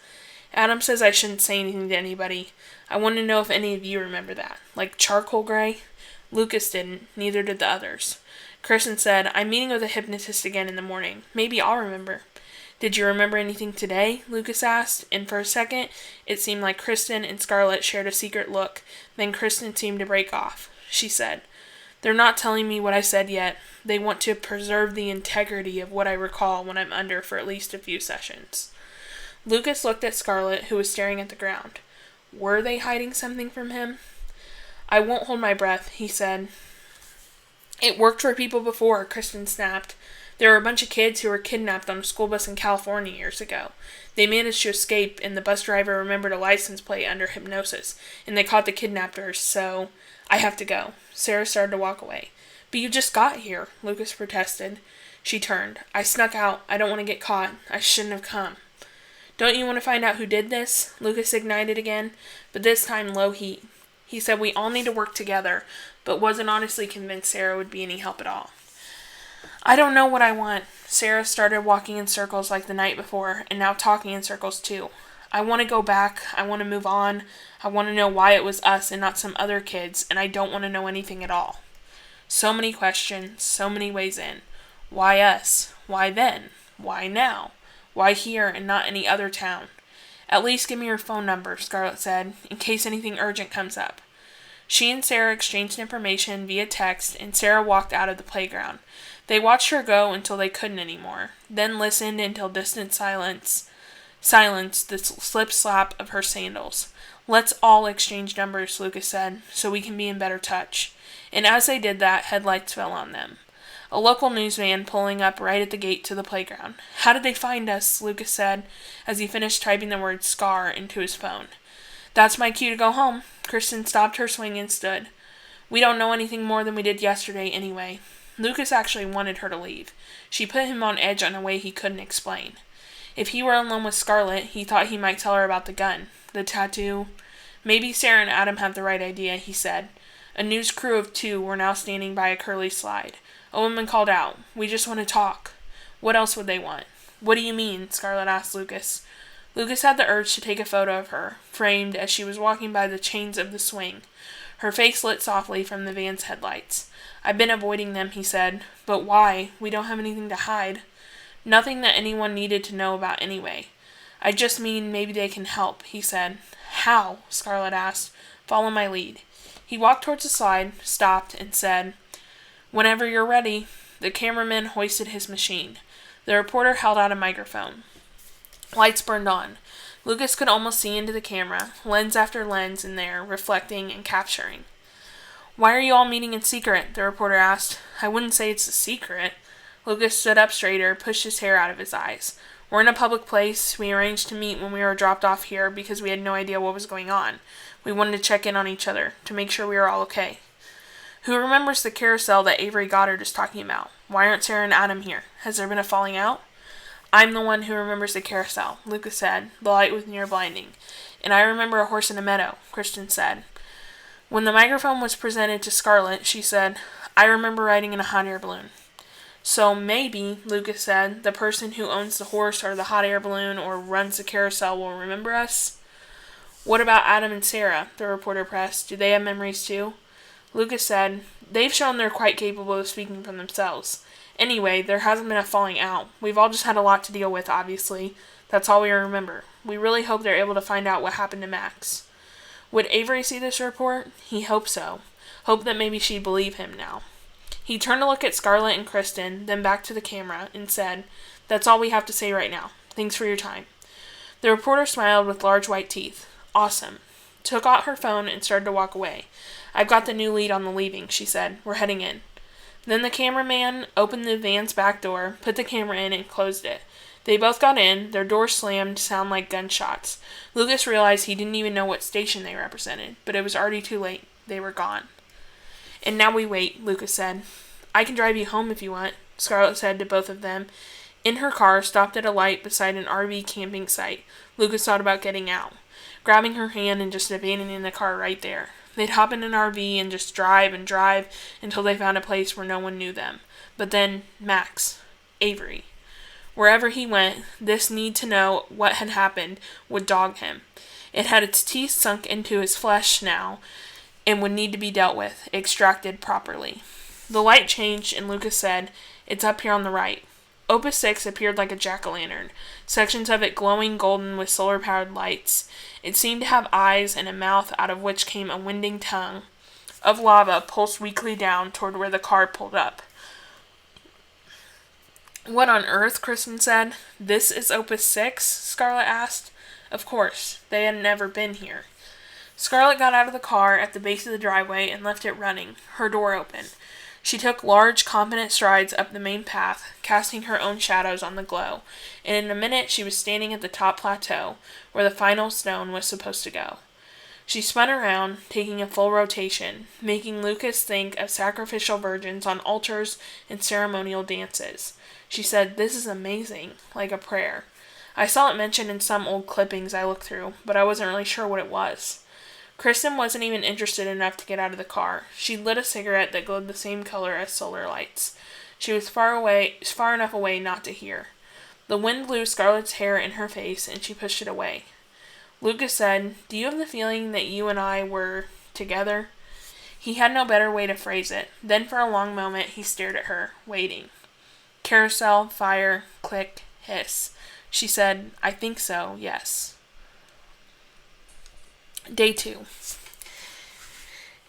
Adam says I shouldn't say anything to anybody. I want to know if any of you remember that. Like charcoal gray? Lucas didn't. Neither did the others. Kristen said, I'm meeting with a hypnotist again in the morning. Maybe I'll remember. Did you remember anything today? Lucas asked, and for a second, it seemed like Kristen and Scarlett shared a secret look. Then Kristen seemed to break off. She said, They're not telling me what I said yet. They want to preserve the integrity of what I recall when I'm under for at least a few sessions. Lucas looked at Scarlett, who was staring at the ground. Were they hiding something from him? I won't hold my breath, he said. It worked for people before, Kristen snapped. There were a bunch of kids who were kidnapped on a school bus in California years ago. They managed to escape, and the bus driver remembered a license plate under hypnosis, and they caught the kidnappers, so I have to go. Sarah started to walk away. But you just got here, Lucas protested. She turned. I snuck out. I don't want to get caught. I shouldn't have come. Don't you want to find out who did this? Lucas ignited again, but this time low heat. He said we all need to work together, but wasn't honestly convinced Sarah would be any help at all. I don't know what I want. Sarah started walking in circles like the night before, and now talking in circles too. I want to go back. I want to move on. I want to know why it was us and not some other kids, and I don't want to know anything at all. So many questions, so many ways in. Why us? Why then? Why now? Why here and not any other town? At least give me your phone number, Scarlett said, in case anything urgent comes up. She and Sarah exchanged information via text, and Sarah walked out of the playground. They watched her go until they couldn't anymore, then listened until distant silence the slip-slap of her sandals. Let's all exchange numbers, Lucas said, so we can be in better touch. And as they did that, headlights fell on them. A local newsman pulling up right at the gate to the playground. How did they find us? Lucas said, as he finished typing the word SCAR into his phone. That's my cue to go home. Kristen stopped her swing and stood. We don't know anything more than we did yesterday anyway. Lucas actually wanted her to leave. She put him on edge in a way he couldn't explain. If he were alone with Scarlett, he thought he might tell her about the gun, the tattoo. Maybe Sarah and Adam have the right idea, he said. A news crew of 2 were now standing by a curly slide. A woman called out, We just want to talk. What else would they want? What do you mean? Scarlett asked Lucas. Lucas had the urge to take a photo of her, framed as she was walking by the chains of the swing. Her face lit softly from the van's headlights. I've been avoiding them, he said. But why? We don't have anything to hide. Nothing that anyone needed to know about anyway. I just mean maybe they can help, he said. How? Scarlett asked. Follow my lead. He walked towards the slide, stopped, and said, Whenever you're ready. The cameraman hoisted his machine. The reporter held out a microphone. Lights burned on. Lucas could almost see into the camera, lens after lens in there, reflecting and capturing. "Why are you all meeting in secret?" the reporter asked. "I wouldn't say it's a secret." Lucas stood up straighter, pushed his hair out of his eyes. "We're in a public place. We arranged to meet when we were dropped off here because we had no idea what was going on. We wanted to check in on each other, to make sure we were all okay." "Who remembers the carousel that Avery Goddard is talking about? Why aren't Sarah and Adam here? Has there been a falling out?" "I'm the one who remembers the carousel," Lucas said. The light was near blinding. "And I remember a horse in a meadow," Kristen said. When the microphone was presented to Scarlett, she said, "I remember riding in a hot air balloon." "So maybe," Lucas said, "the person who owns the horse or the hot air balloon or runs the carousel will remember us." "What about Adam and Sarah?" the reporter pressed. "Do they have memories too?" Lucas said, "They've shown they're quite capable of speaking for themselves. Anyway, there hasn't been a falling out. We've all just had a lot to deal with, obviously. That's all we remember. We really hope they're able to find out what happened to Max." Would Avery see this report? He hoped so. Hoped that maybe she'd believe him now. He turned to look at Scarlett and Kristen, then back to the camera, and said, "That's all we have to say right now. Thanks for your time." The reporter smiled with large white teeth. "Awesome." Took out her phone and started to walk away. "I've got the new lead on the leaving," she said. "We're heading in." Then the cameraman opened the van's back door, put the camera in, and closed it. They both got in. Their door slammed to sound like gunshots. Lucas realized he didn't even know what station they represented, but it was already too late. They were gone. "And now we wait," Lucas said. "I can drive you home if you want," Scarlett said to both of them. In her car, stopped at a light beside an RV camping site. Lucas thought about getting out, grabbing her hand and just abandoning the car right there. They'd hop in an RV and just drive and drive until they found a place where no one knew them. But then, Max. Avery. Wherever he went, this need to know what had happened would dog him. It had its teeth sunk into his flesh now, and would need to be dealt with, extracted properly. The light changed, and Lucas said, "It's up here on the right." Opus 6 appeared like a jack-o'-lantern, sections of it glowing golden with solar-powered lights. It seemed to have eyes and a mouth out of which came a winding tongue of lava pulsed weakly down toward where the car pulled up. "What on earth?" Kristen said. "This is Opus 6? Scarlett asked. Of course. They had never been here. Scarlett got out of the car at the base of the driveway and left it running, her door open. She took large, confident strides up the main path, casting her own shadows on the glow, and in a minute she was standing at the top plateau, where the final stone was supposed to go. She spun around, taking a full rotation, making Lucas think of sacrificial virgins on altars and ceremonial dances. She said, "This is amazing," like a prayer. I saw it mentioned in some old clippings I looked through, but I wasn't really sure what it was. Kristen wasn't even interested enough to get out of the car. She lit a cigarette that glowed the same color as solar lights. She was far enough away not to hear. The wind blew Scarlett's hair in her face, and she pushed it away. Lucas said, "Do you have the feeling that you and I were together?" He had no better way to phrase it. Then for a long moment he stared at her, waiting. Carousel, fire, click, hiss. She said, "I think so, yes." Day 2.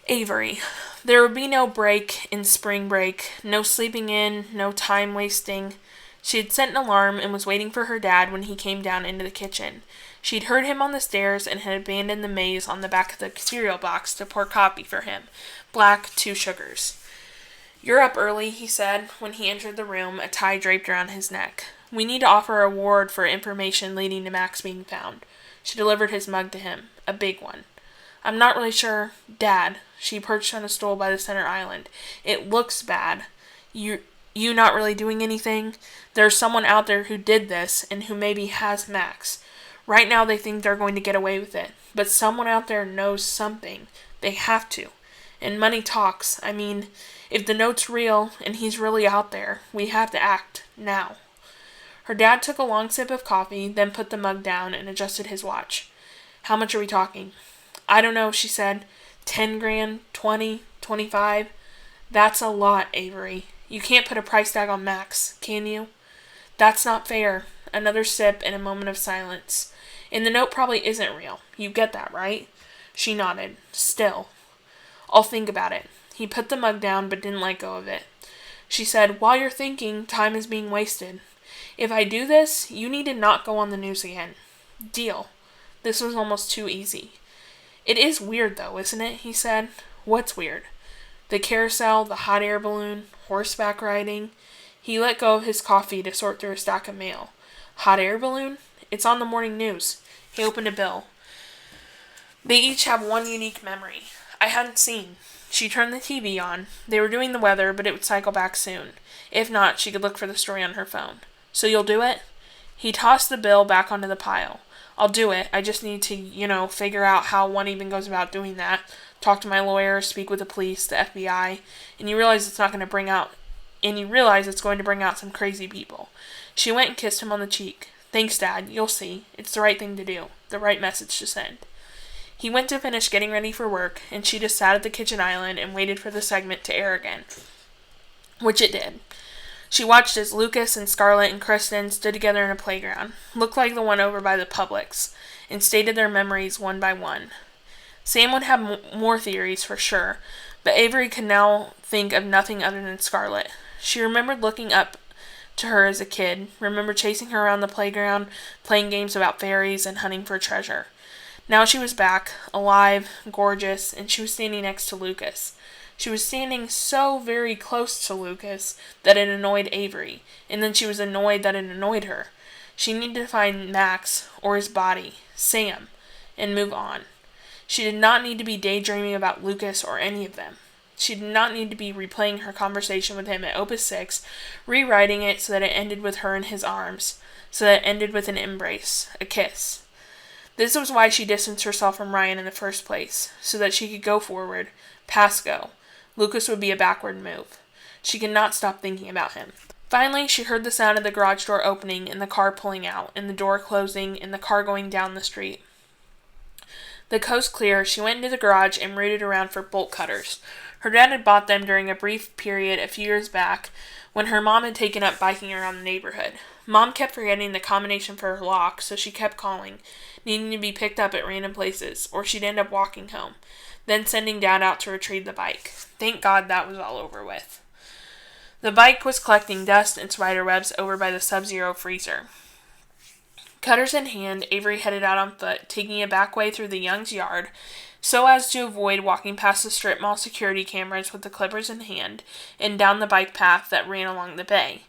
Avery. There would be no break in spring break, no sleeping in, no time wasting. She had set an alarm and was waiting for her dad when he came down into the kitchen. She'd heard him on the stairs and had abandoned the maze on the back of the cereal box to pour coffee for him. Black, 2 sugars. "You're up early," he said when he entered the room, a tie draped around his neck. "We need to offer a reward for information leading to Max being found." She delivered his mug to him, a big one. "I'm not really sure, Dad." She perched on a stool by the center island. "It looks bad. You not really doing anything? There's someone out there who did this and who maybe has Max. Right now they think they're going to get away with it. But someone out there knows something. They have to. And money talks. I mean, if the note's real and he's really out there, we have to act. Now." Her dad took a long sip of coffee, then put the mug down and adjusted his watch. "How much are we talking?" "I don't know," she said. 10 grand, 20, 25. That's a lot, Avery. You can't put a price tag on Max, can you?" "That's not fair." Another sip and a moment of silence. "And the note probably isn't real. You get that, right?" She nodded. "Still." "I'll think about it." He put the mug down but didn't let go of it. She said, "While you're thinking, time is being wasted. If I do this, you need to not go on the news again. Deal." This was almost too easy. "It is weird though, isn't it?" he said. "What's weird?" "The carousel, the hot air balloon, horseback riding." He let go of his coffee to sort through a stack of mail. "Hot air balloon? It's on the morning news." He opened a bill. "They each have one unique memory. I hadn't seen." She turned the TV on. They were doing the weather, but it would cycle back soon. If not, she could look for the story on her phone. "So you'll do it?" He tossed the bill back onto the pile. "I'll do it. I just need to, figure out how one even goes about doing that. Talk to my lawyer, speak with the police, the FBI, and you realize it's going to bring out some crazy people." She went and kissed him on the cheek. "Thanks, Dad. You'll see. It's the right thing to do. The right message to send." He went to finish getting ready for work, and she just sat at the kitchen island and waited for the segment to air again. Which it did. She watched as Lucas and Scarlett and Kristen stood together in a playground, looked like the one over by the Publix, and stated their memories one by one. Sam would have more theories for sure, but Avery could now think of nothing other than Scarlett. She remembered looking up to her as a kid, remembered chasing her around the playground, playing games about fairies, and hunting for treasure. Now she was back, alive, gorgeous, and she was standing next to Lucas. She was standing so very close to Lucas that it annoyed Avery, and then she was annoyed that it annoyed her. She needed to find Max, or his body, Sam, and move on. She did not need to be daydreaming about Lucas or any of them. She did not need to be replaying her conversation with him at Opus 6, rewriting it so that it ended with her in his arms, so that it ended with an embrace, a kiss. This was why she distanced herself from Ryan in the first place, so that she could go forward, past go. Lucas would be a backward move. She could not stop thinking about him. Finally, she heard the sound of the garage door opening and the car pulling out, and the door closing, and the car going down the street. The coast clear, she went into the garage and rooted around for bolt cutters. Her dad had bought them during a brief period a few years back when her mom had taken up biking around the neighborhood. Mom kept forgetting the combination for her lock, so she kept calling, needing to be picked up at random places, or she'd end up walking home, then sending Dad out to retrieve the bike. Thank God that was all over with. The bike was collecting dust and spider webs over by the Sub-Zero freezer. Cutters in hand, Avery headed out on foot, taking a back way through the Young's yard, so as to avoid walking past the strip mall security cameras with the clippers in hand, and down the bike path that ran along the bay.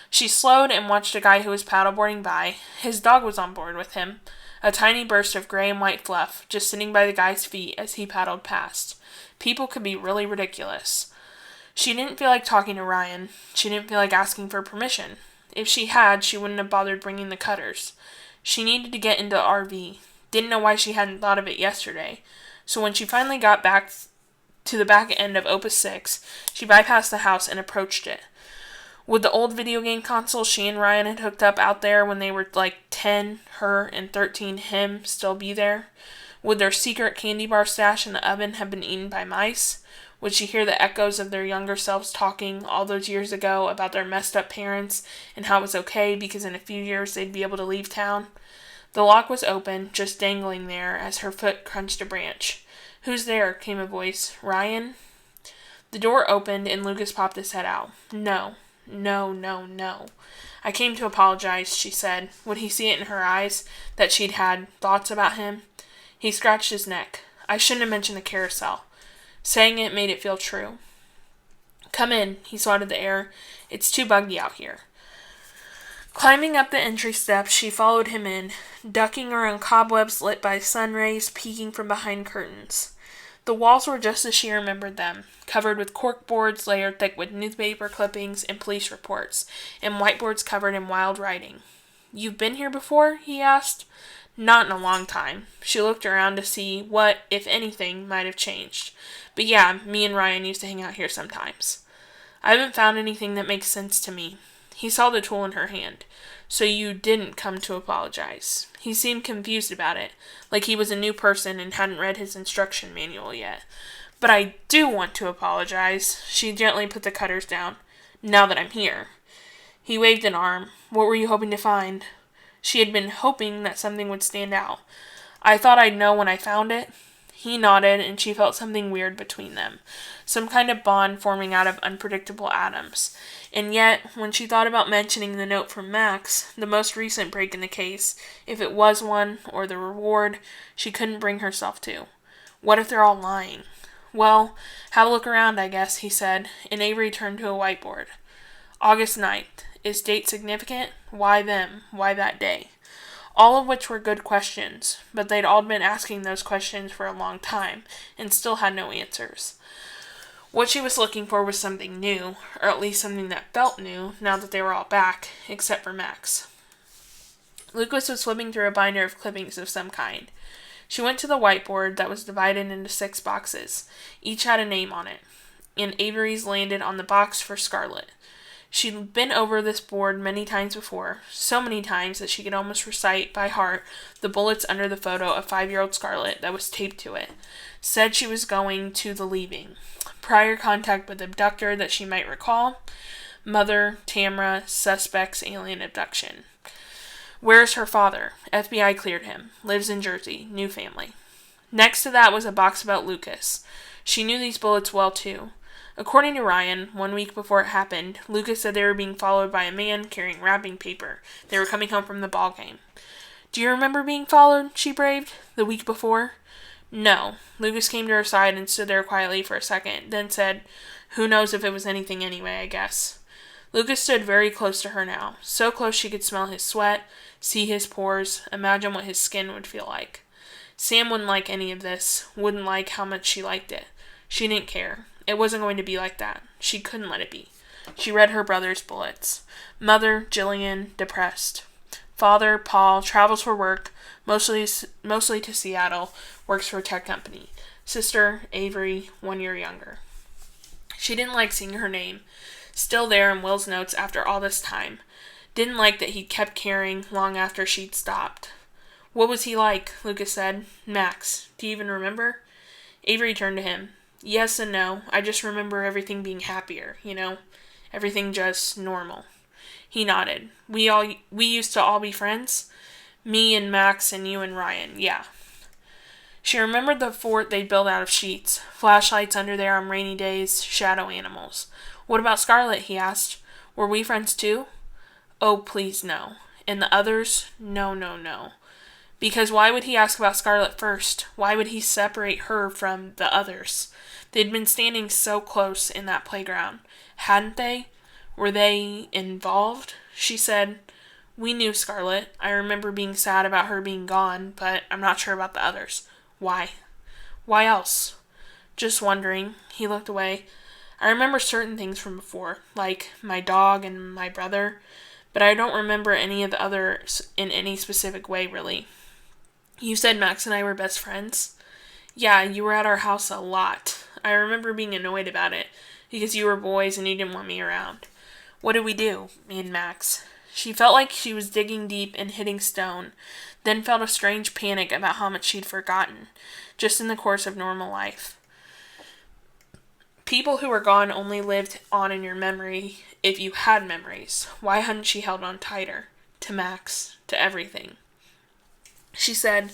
She slowed and watched a guy who was paddleboarding by. His dog was on board with him, a tiny burst of gray and white fluff, just sitting by the guy's feet as he paddled past. People could be really ridiculous. She didn't feel like talking to Ryan. She didn't feel like asking for permission. If she had, she wouldn't have bothered bringing the cutters. She needed to get into the RV. Didn't know why she hadn't thought of it yesterday. So when she finally got back to the back end of Opus 6, she bypassed the house and approached it. Would the old video game console she and Ryan had hooked up out there when they were like 10, her, and 13, him, still be there? Would their secret candy bar stash in the oven have been eaten by mice? Would she hear the echoes of their younger selves talking all those years ago about their messed up parents and how it was okay because in a few years they'd be able to leave town? The lock was open, just dangling there as her foot crunched a branch. "Who's there?" came a voice. "Ryan?" The door opened and Lucas popped his head out. No. "I came to apologize," she said. Would he see it in her eyes that she'd had thoughts about him? He scratched his neck. "I shouldn't have mentioned the carousel." Saying it made it feel true. "Come in," he swatted the air. "It's too buggy out here." Climbing up the entry steps, she followed him in, ducking around cobwebs lit by sun rays peeking from behind curtains. The walls were just as she remembered them, covered with corkboards layered thick with newspaper clippings and police reports, and whiteboards covered in wild writing. "You've been here before?" he asked. "Not in a long time." She looked around to see what, if anything, might have changed. "But yeah, me and Ryan used to hang out here sometimes." "I haven't found anything that makes sense to me." He saw the tool in her hand. "So you didn't come to apologize." He seemed confused about it, like he was a new person and hadn't read his instruction manual yet. "But I do want to apologize." She gently put the cutters down. "Now that I'm here." He waved an arm. "What were you hoping to find?" She had been hoping that something would stand out. "I thought I'd know when I found it." He nodded, and she felt something weird between them, some kind of bond forming out of unpredictable atoms. And yet, when she thought about mentioning the note from Max, the most recent break in the case, if it was one, or the reward, she couldn't bring herself to. What if they're all lying? Well, have a look around, I guess, he said, and Avery turned to a whiteboard. August 9th. Is date significant? Why them? Why that day? All of which were good questions, but they'd all been asking those questions for a long time, and still had no answers. What she was looking for was something new, or at least something that felt new, now that they were all back, except for Max. Lucas was flipping through a binder of clippings of some kind. She went to the whiteboard that was divided into 6 boxes. Each had a name on it, and Avery's landed on the box for Scarlett. She'd been over this board many times before, so many times that she could almost recite by heart the bullets under the photo of 5-year-old Scarlett that was taped to it. Said she was going to the leaving. Prior contact with abductor that she might recall. Mother, Tamra, suspects, alien abduction. Where's her father? FBI cleared him. Lives in Jersey. New family. Next to that was a box about Lucas. She knew these bullets well, too. According to Ryan, 1 week before it happened, Lucas said they were being followed by a man carrying wrapping paper. They were coming home from the ball game. Do you remember being followed? She braved. The week before? No. Lucas came to her side and stood there quietly for a second, then said, who knows if it was anything anyway, I guess. Lucas stood very close to her now, so close she could smell his sweat, see his pores, imagine what his skin would feel like. Sam wouldn't like any of this, wouldn't like how much she liked it. She didn't care. It wasn't going to be like that. She couldn't let it be. She read her brother's bullets. Mother, Jillian, depressed. Father, Paul, travels for work, mostly to Seattle, works for a tech company. Sister, Avery, 1 year younger. She didn't like seeing her name, still there in Will's notes after all this time. Didn't like that he'd kept caring long after she'd stopped. What was he like? Lucas said. Max, do you even remember? Avery turned to him. Yes and no. I just remember everything being happier, everything just normal. He nodded. We used to all be friends? Me and Max and you and Ryan, yeah. She remembered the fort they'd built out of sheets, flashlights under there on rainy days, shadow animals. What about Scarlett, he asked. Were we friends too? Oh, please no. And the others? No, no, no. Because why would he ask about Scarlett first? Why would he separate her from the others? They'd been standing so close in that playground. Hadn't they? Were they involved? She said, we knew Scarlett. I remember being sad about her being gone, but I'm not sure about the others. Why? Why else? Just wondering. He looked away. I remember certain things from before, like my dog and my brother, but I don't remember any of the others in any specific way, really. You said Max and I were best friends? Yeah, you were at our house a lot. I remember being annoyed about it, because you were boys and you didn't want me around. What did we do, me and Max? She felt like she was digging deep and hitting stone, then felt a strange panic about how much she'd forgotten, just in the course of normal life. People who were gone only lived on in your memory if you had memories. Why hadn't she held on tighter? To Max, to everything. She said,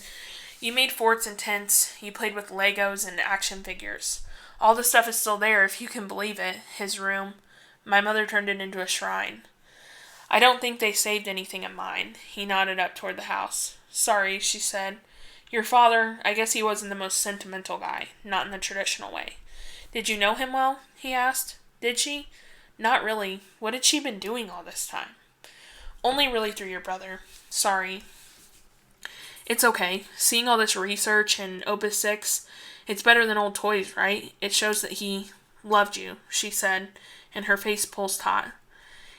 you made forts and tents, you played with Legos and action figures. All the stuff is still there, if you can believe it. His room. My mother turned it into a shrine. I don't think they saved anything at mine. He nodded up toward the house. Sorry, she said. Your father, I guess he wasn't the most sentimental guy, not in the traditional way. Did you know him well? He asked. Did she? Not really. What had she been doing all this time? Only really through your brother. Sorry. It's okay. Seeing all this research and Opus 6, it's better than old toys, right? It shows that he loved you, she said, and her face pulsed hot.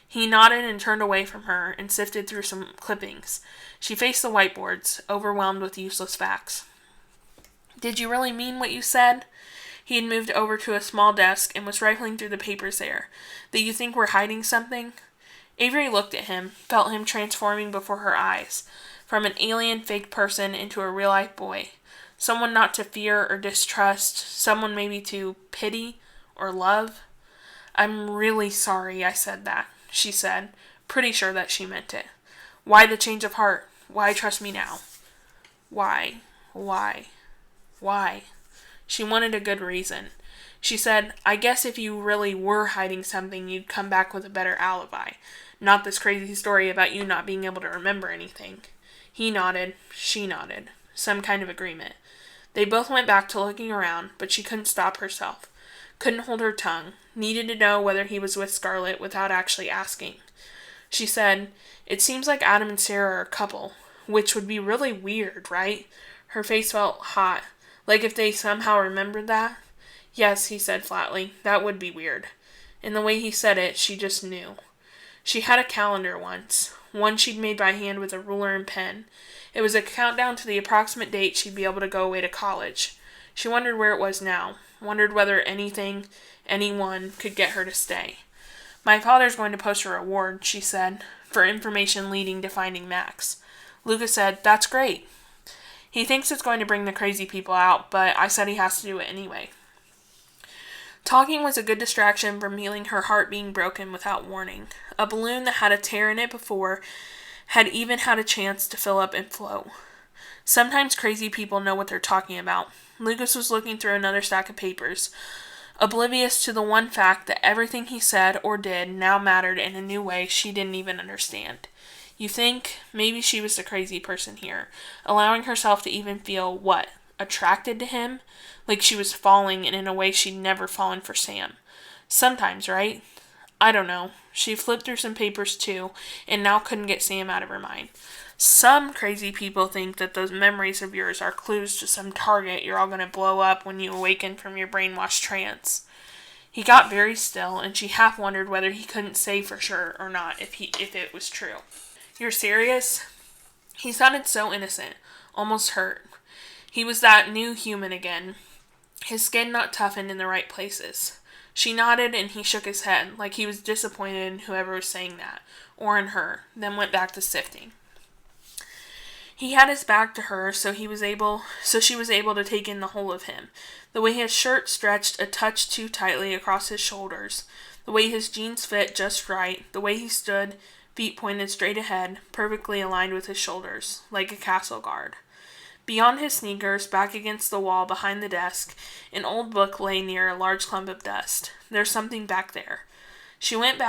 He nodded and turned away from her and sifted through some clippings. She faced the whiteboards, overwhelmed with useless facts. Did you really mean what you said? He had moved over to a small desk and was rifling through the papers there. That you think we're hiding something? Avery looked at him, felt him transforming before her eyes, from an alien fake person into a real-life boy. Someone not to fear or distrust, someone maybe to pity or love. I'm really sorry I said that, she said, pretty sure that she meant it. Why the change of heart? Why trust me now? Why? Why? She wanted a good reason. She said, I guess if you really were hiding something, you'd come back with a better alibi. Not this crazy story about you not being able to remember anything. He nodded. She nodded. Some kind of agreement. They both went back to looking around, but she couldn't stop herself. Couldn't hold her tongue. Needed to know whether he was with Scarlett without actually asking. She said, It seems like Adam and Sarah are a couple, which would be really weird, right? Her face felt hot, like if they somehow remembered that. Yes, he said flatly, that would be weird. In the way he said it, she just knew. She had a calendar once, one she'd made by hand with a ruler and pen. It was a countdown to the approximate date she'd be able to go away to college. She wondered where it was now, wondered whether anything, anyone, could get her to stay. My father's going to post a reward, she said, for information leading to finding Max. Lucas said, That's great. He thinks it's going to bring the crazy people out, but I said he has to do it anyway. Talking was a good distraction from feeling her heart being broken without warning. A balloon that had a tear in it before had even had a chance to fill up and flow. Sometimes crazy people know what they're talking about. Lucas was looking through another stack of papers, oblivious to the one fact that everything he said or did now mattered in a new way she didn't even understand. You think maybe she was the crazy person here, allowing herself to even feel, what, attracted to him? Like she was falling, and in a way she'd never fallen for Sam. Sometimes, right? I don't know. She flipped through some papers too, and now couldn't get Sam out of her mind. Some crazy people think that those memories of yours are clues to some target you're all going to blow up when you awaken from your brainwashed trance. He got very still, and she half wondered whether he couldn't say for sure or not if it was true. You're serious? He sounded so innocent, almost hurt. He was that new human again, his skin not toughened in the right places. She nodded, and he shook his head, like he was disappointed in whoever was saying that, or in her, then went back to sifting. He had his back to her, so she was able to take in the whole of him. The way his shirt stretched a touch too tightly across his shoulders, the way his jeans fit just right, the way he stood, feet pointed straight ahead, perfectly aligned with his shoulders, like a castle guard. Beyond his sneakers, back against the wall behind the desk, an old book lay near a large clump of dust. There's something back there. She went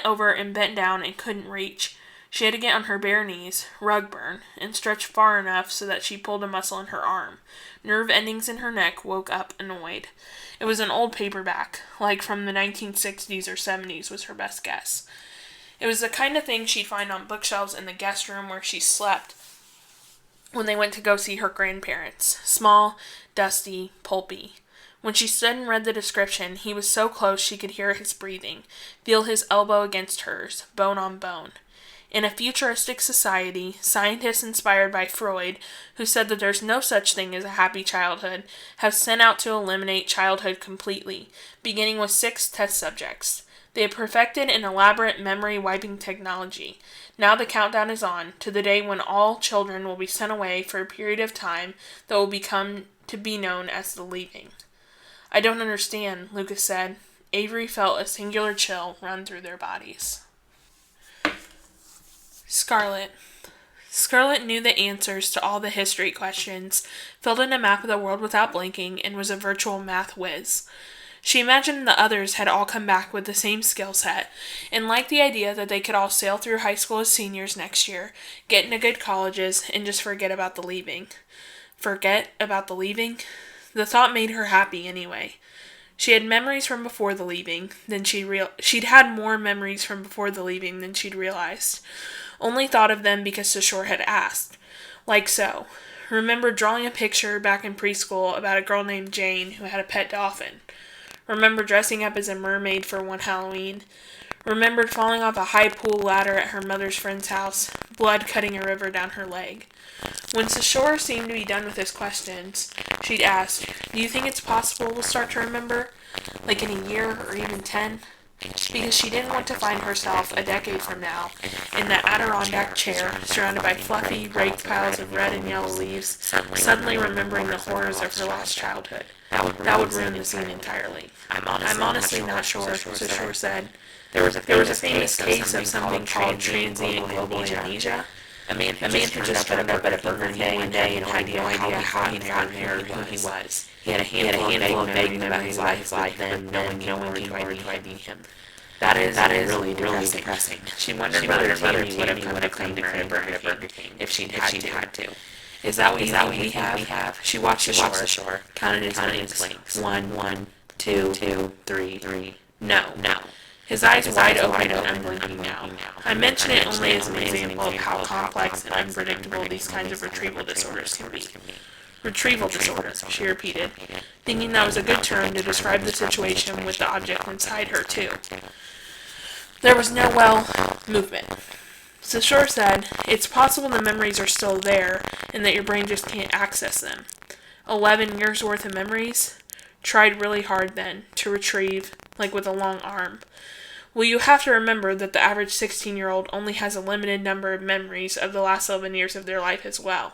over and bent down and couldn't reach. She had to get on her bare knees, rug burn, and stretch far enough so that she pulled a muscle in her arm. Nerve endings in her neck woke up annoyed. It was an old paperback, like from the 1960s or 70s was her best guess. It was the kind of thing she'd find on bookshelves in the guest room where she slept when they went to go see her grandparents. Small, dusty, pulpy. When she stood and read the description, he was so close she could hear his breathing, feel his elbow against hers, bone on bone. In a futuristic society, scientists inspired by Freud, who said that there's no such thing as a happy childhood, have set out to eliminate childhood completely, beginning with 6 test subjects. They have perfected an elaborate memory-wiping technology. Now the countdown is on, to the day when all children will be sent away for a period of time that will become to be known as the leaving. I don't understand, Lucas said. Avery felt a singular chill run through their bodies. Scarlett. Scarlett knew the answers to all the history questions, filled in a map of the world without blinking, and was a virtual math whiz. She imagined the others had all come back with the same skill set, and liked the idea that they could all sail through high school as seniors next year, get into good colleges, and just forget about the leaving. Forget about the leaving? The thought made her happy anyway. She had memories from before the leaving, she'd had more memories from before the leaving than she'd realized. Only thought of them because Sashore had asked. Like so. Remembered drawing a picture back in preschool about a girl named Jane who had a pet dolphin. Remembered dressing up as a mermaid for one Halloween. Remembered falling off a high pool ladder at her mother's friend's house, blood cutting a river down her leg. When Sashore seemed to be done with his questions, she'd ask, Do you think it's possible we'll start to remember? Like in a year or even 10? Because she didn't want to find herself a decade from now in that Adirondack chair, surrounded by fluffy, raked piles of red and yellow leaves, suddenly remembering the horrors of her lost childhood. That would ruin the scene entirely. I'm honestly not sure, Sashore said. There was a famous case of something called transient global amnesia. A man had just turned up at a Burger King one day and had no idea how he got there or who he was. He had a handful of vague about his life, but then no one came forward to ID him. That is really depressing. She wondered whether Tammy would have come to her at Burger King if she'd had to. Is that what we have? She watched the shore, counted his blinks. 1, 2, 3. No. His eyes wide open and unblinking now. I mention it only as an example of how complex and unpredictable these kinds of retrieval disorders can be. Retrieval disorder, she repeated, thinking that was a good term to describe the situation with the object inside her, too. There was no, movement. Sashore said, it's possible the memories are still there and that your brain just can't access them. 11 years worth of memories? Tried really hard then to retrieve, like with a long arm. Well, you have to remember that the average 16-year-old only has a limited number of memories of the last 11 years of their life as well.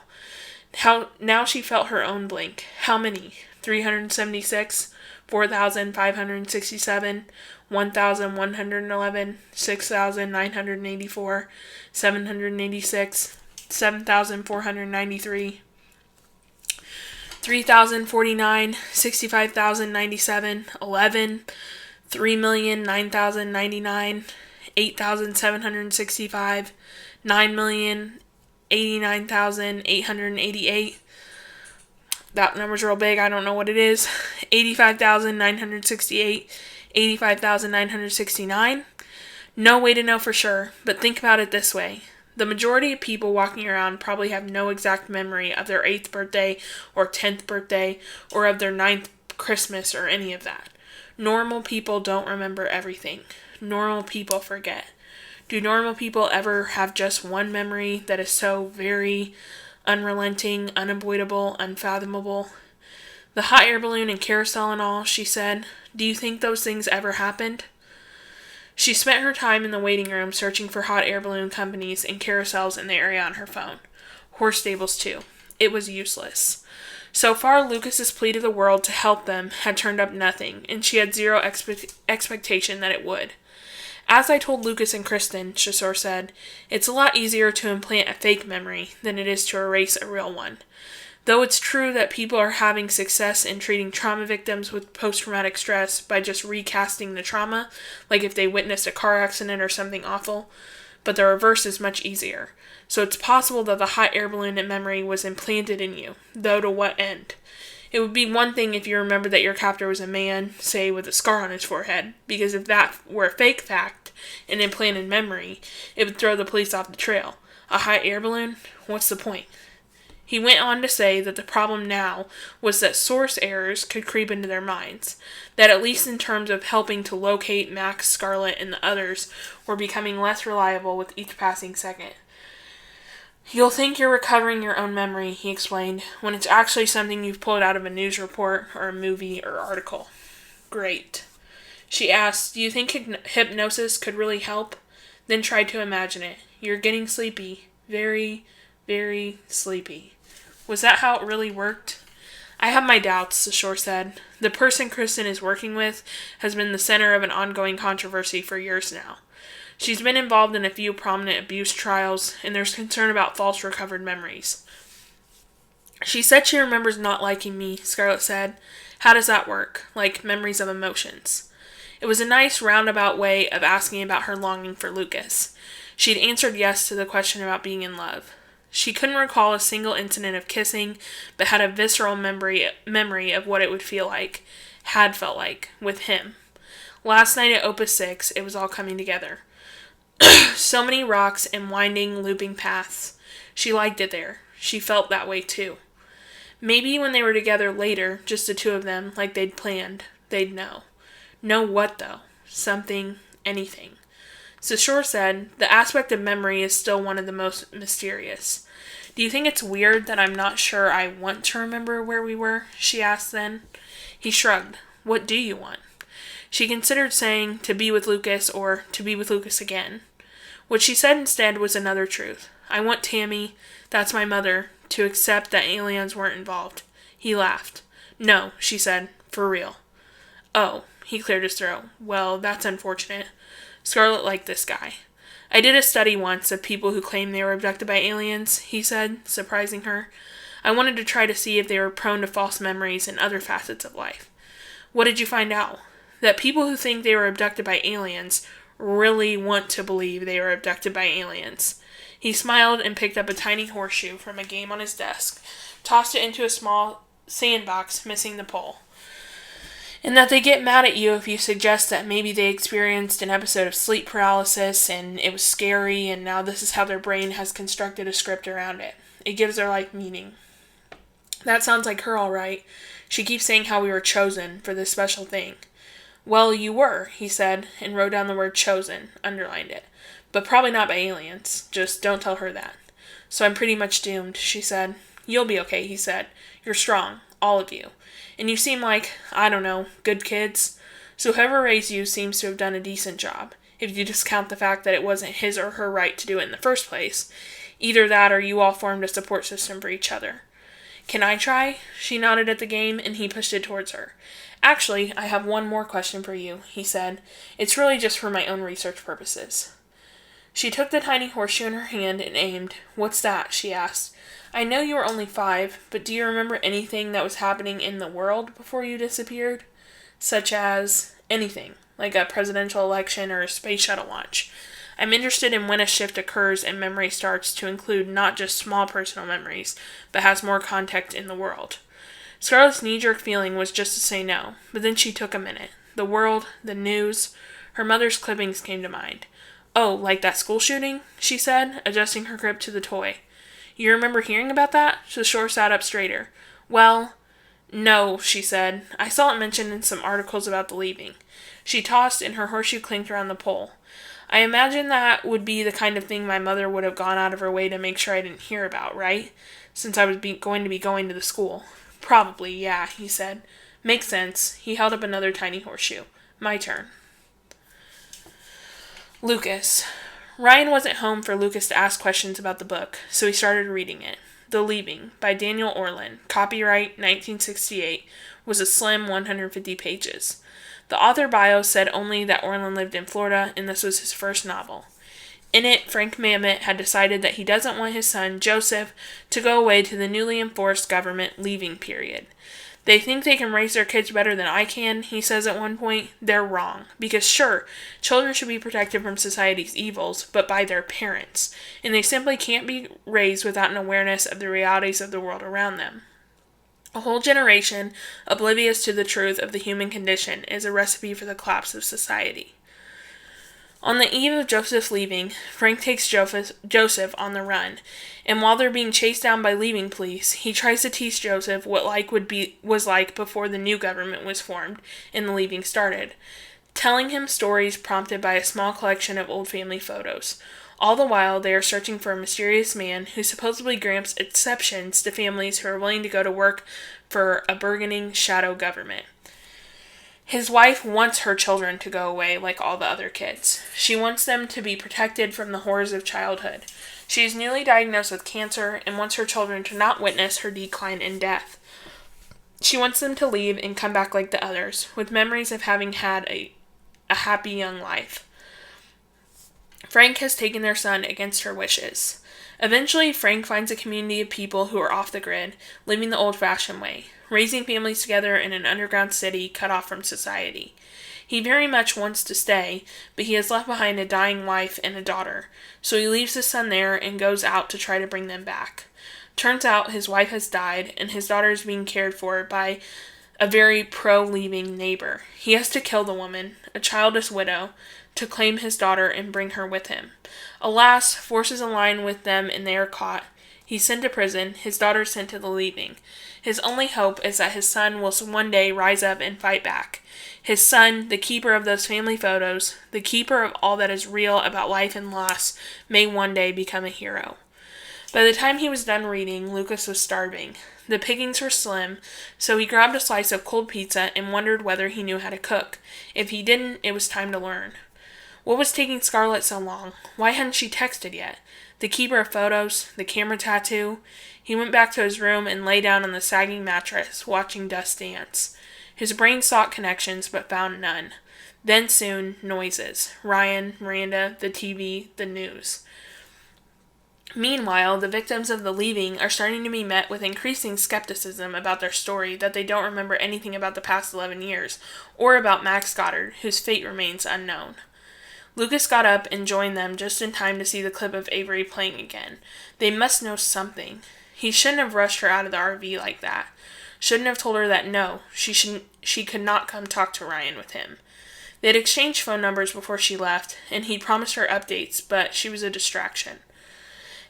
Now she felt her own blink. How many? 376? 4,567? 1,111? 6,984? 786? 7,493? 3,049? 65,097? 11? 3,009,099, 8,765, 9,089,888. That number's real big. I don't know what it is. 85,968, 85,969. No way to know for sure, but think about it this way. The majority of people walking around probably have no exact memory of their 8th birthday or 10th birthday or of their 9th Christmas or any of that. Normal people don't remember everything. Normal people forget. Do normal people ever have just one memory that is so very unrelenting, unavoidable, unfathomable? The hot air balloon and carousel and all, she said. Do you think those things ever happened? She spent her time in the waiting room searching for hot air balloon companies and carousels in the area on her phone. Horse stables too. It was useless. So far, Lucas's plea to the world to help them had turned up nothing, and she had zero expectation that it would. As I told Lucas and Kristen, Sashore said, it's a lot easier to implant a fake memory than it is to erase a real one. Though it's true that people are having success in treating trauma victims with post-traumatic stress by just recasting the trauma, like if they witnessed a car accident or something awful, but the reverse is much easier. So it's possible that the hot air balloon in memory was implanted in you, though to what end? It would be one thing if you remembered that your captor was a man, say, with a scar on his forehead, because if that were a fake fact, an implanted memory, it would throw the police off the trail. A hot air balloon? What's the point? He went on to say that the problem now was that source errors could creep into their minds, that at least in terms of helping to locate Max, Scarlett, and the others, were becoming less reliable with each passing second. You'll think you're recovering your own memory, he explained, when it's actually something you've pulled out of a news report or a movie or article. Great. She asked, do you think hypnosis could really help? Then tried to imagine it. You're getting sleepy. Very, very sleepy. Was that how it really worked? I have my doubts, Sashore said. The person Kristen is working with has been the center of an ongoing controversy for years now. She's been involved in a few prominent abuse trials, and there's concern about false recovered memories. She said she remembers not liking me, Scarlett said. How does that work? Like memories of emotions. It was a nice roundabout way of asking about her longing for Lucas. She'd answered yes to the question about being in love. She couldn't recall a single incident of kissing, but had a visceral memory of what it would feel like, had felt like, with him. Last night at Opus 6, it was all coming together. So many rocks and winding, looping paths. She liked it there. She felt that way too. Maybe when they were together later, just the two of them, like they'd planned, they'd know. Know what, though? Something, anything. Sashore said, the aspect of memory is still one of the most mysterious. Do you think it's weird that I'm not sure I want to remember where we were? She asked then. He shrugged. What do you want? She considered saying, to be with Lucas, or to be with Lucas again. What she said instead was another truth. I want Tammy, that's my mother, to accept that aliens weren't involved. He laughed. No, she said, for real. Oh, he cleared his throat. Well, that's unfortunate. Scarlett liked this guy. I did a study once of people who claimed they were abducted by aliens, he said, surprising her. I wanted to try to see if they were prone to false memories and other facets of life. What did you find out? That people who think they were abducted by aliens really want to believe they were abducted by aliens. He smiled and picked up a tiny horseshoe from a game on his desk, tossed it into a small sandbox, missing the pole. And that they get mad at you if you suggest that maybe they experienced an episode of sleep paralysis and it was scary and now this is how their brain has constructed a script around it. It gives their life meaning. That sounds like her all right. She keeps saying how we were chosen for this special thing. Well, you were, he said, and wrote down the word chosen, underlined it. But probably not by aliens. Just don't tell her that. So I'm pretty much doomed, she said. You'll be okay, he said. You're strong, all of you. And you seem like, I don't know, good kids. So whoever raised you seems to have done a decent job, if you discount the fact that it wasn't his or her right to do it in the first place. Either that or you all formed a support system for each other. Can I try? She nodded at the game, and he pushed it towards her. Actually, I have one more question for you, he said. It's really just for my own research purposes. She took the tiny horseshoe in her hand and aimed. What's that? She asked. I know you were only 5, but do you remember anything that was happening in the world before you disappeared? Such as anything, like a presidential election or a space shuttle launch. I'm interested in when a shift occurs and memory starts to include not just small personal memories, but has more context in the world. Scarlett's knee-jerk feeling was just to say no, but then she took a minute. The world, the news, her mother's clippings came to mind. Oh, like that school shooting? She said, adjusting her grip to the toy. You remember hearing about that? The shore sat up straighter. Well, no, she said. I saw it mentioned in some articles about the leaving. She tossed and her horseshoe clinked around the pole. I imagine that would be the kind of thing my mother would have gone out of her way to make sure I didn't hear about, right? Since I was going to be going to the school. Probably, yeah, he said. Makes sense. He held up another tiny horseshoe. My turn. Lucas. Ryan wasn't home for Lucas to ask questions about the book, so he started reading it. The Leaving, by Daniel Orlin, copyright 1968, was a slim 150 pages. The author bio said only that Orlin lived in Florida, and this was his first novel. In it, Frank Mamet had decided that he doesn't want his son, Joseph, to go away to the newly enforced government leaving period. They think they can raise their kids better than I can, he says at one point. They're wrong. Because sure, children should be protected from society's evils, but by their parents. And they simply can't be raised without an awareness of the realities of the world around them. A whole generation, oblivious to the truth of the human condition, is a recipe for the collapse of society. On the eve of Joseph's leaving, Frank takes Joseph on the run, and while they're being chased down by leaving police, he tries to teach Joseph what life was like before the new government was formed and the leaving started, telling him stories prompted by a small collection of old family photos. All the while, they are searching for a mysterious man who supposedly grants exceptions to families who are willing to go to work for a burgeoning shadow government. His wife wants her children to go away like all the other kids. She wants them to be protected from the horrors of childhood. She is newly diagnosed with cancer and wants her children to not witness her decline in death. She wants them to leave and come back like the others, with memories of having had a happy young life. Frank has taken their son against her wishes. Eventually, Frank finds a community of people who are off the grid, living the old-fashioned way, raising families together in an underground city cut off from society. He very much wants to stay, but he has left behind a dying wife and a daughter, so he leaves his son there and goes out to try to bring them back. Turns out his wife has died, and his daughter is being cared for by a very pro-leaving neighbor. He has to kill the woman, a childless widow, to claim his daughter and bring her with him. Alas, forces align with them and they are caught. He's sent to prison, his daughter sent to the leaving. His only hope is that his son will one day rise up and fight back. His son, the keeper of those family photos, the keeper of all that is real about life and loss, may one day become a hero. By the time he was done reading, Lucas was starving. The pickings were slim, so he grabbed a slice of cold pizza and wondered whether he knew how to cook. If he didn't, it was time to learn. What was taking Scarlett so long? Why hadn't she texted yet? The keeper of photos, the camera tattoo. He went back to his room and lay down on the sagging mattress, watching dust dance. His brain sought connections, but found none. Then soon, noises. Ryan, Miranda, the TV, the news. Meanwhile, the victims of the leaving are starting to be met with increasing skepticism about their story that they don't remember anything about the past 11 years, or about Max Goddard, whose fate remains unknown. Lucas got up and joined them just in time to see the clip of Avery playing again. They must know something. He shouldn't have rushed her out of the RV like that. Shouldn't have told her that no, she could not come talk to Ryan with him. They had exchanged phone numbers before she left, and he'd promised her updates, but she was a distraction.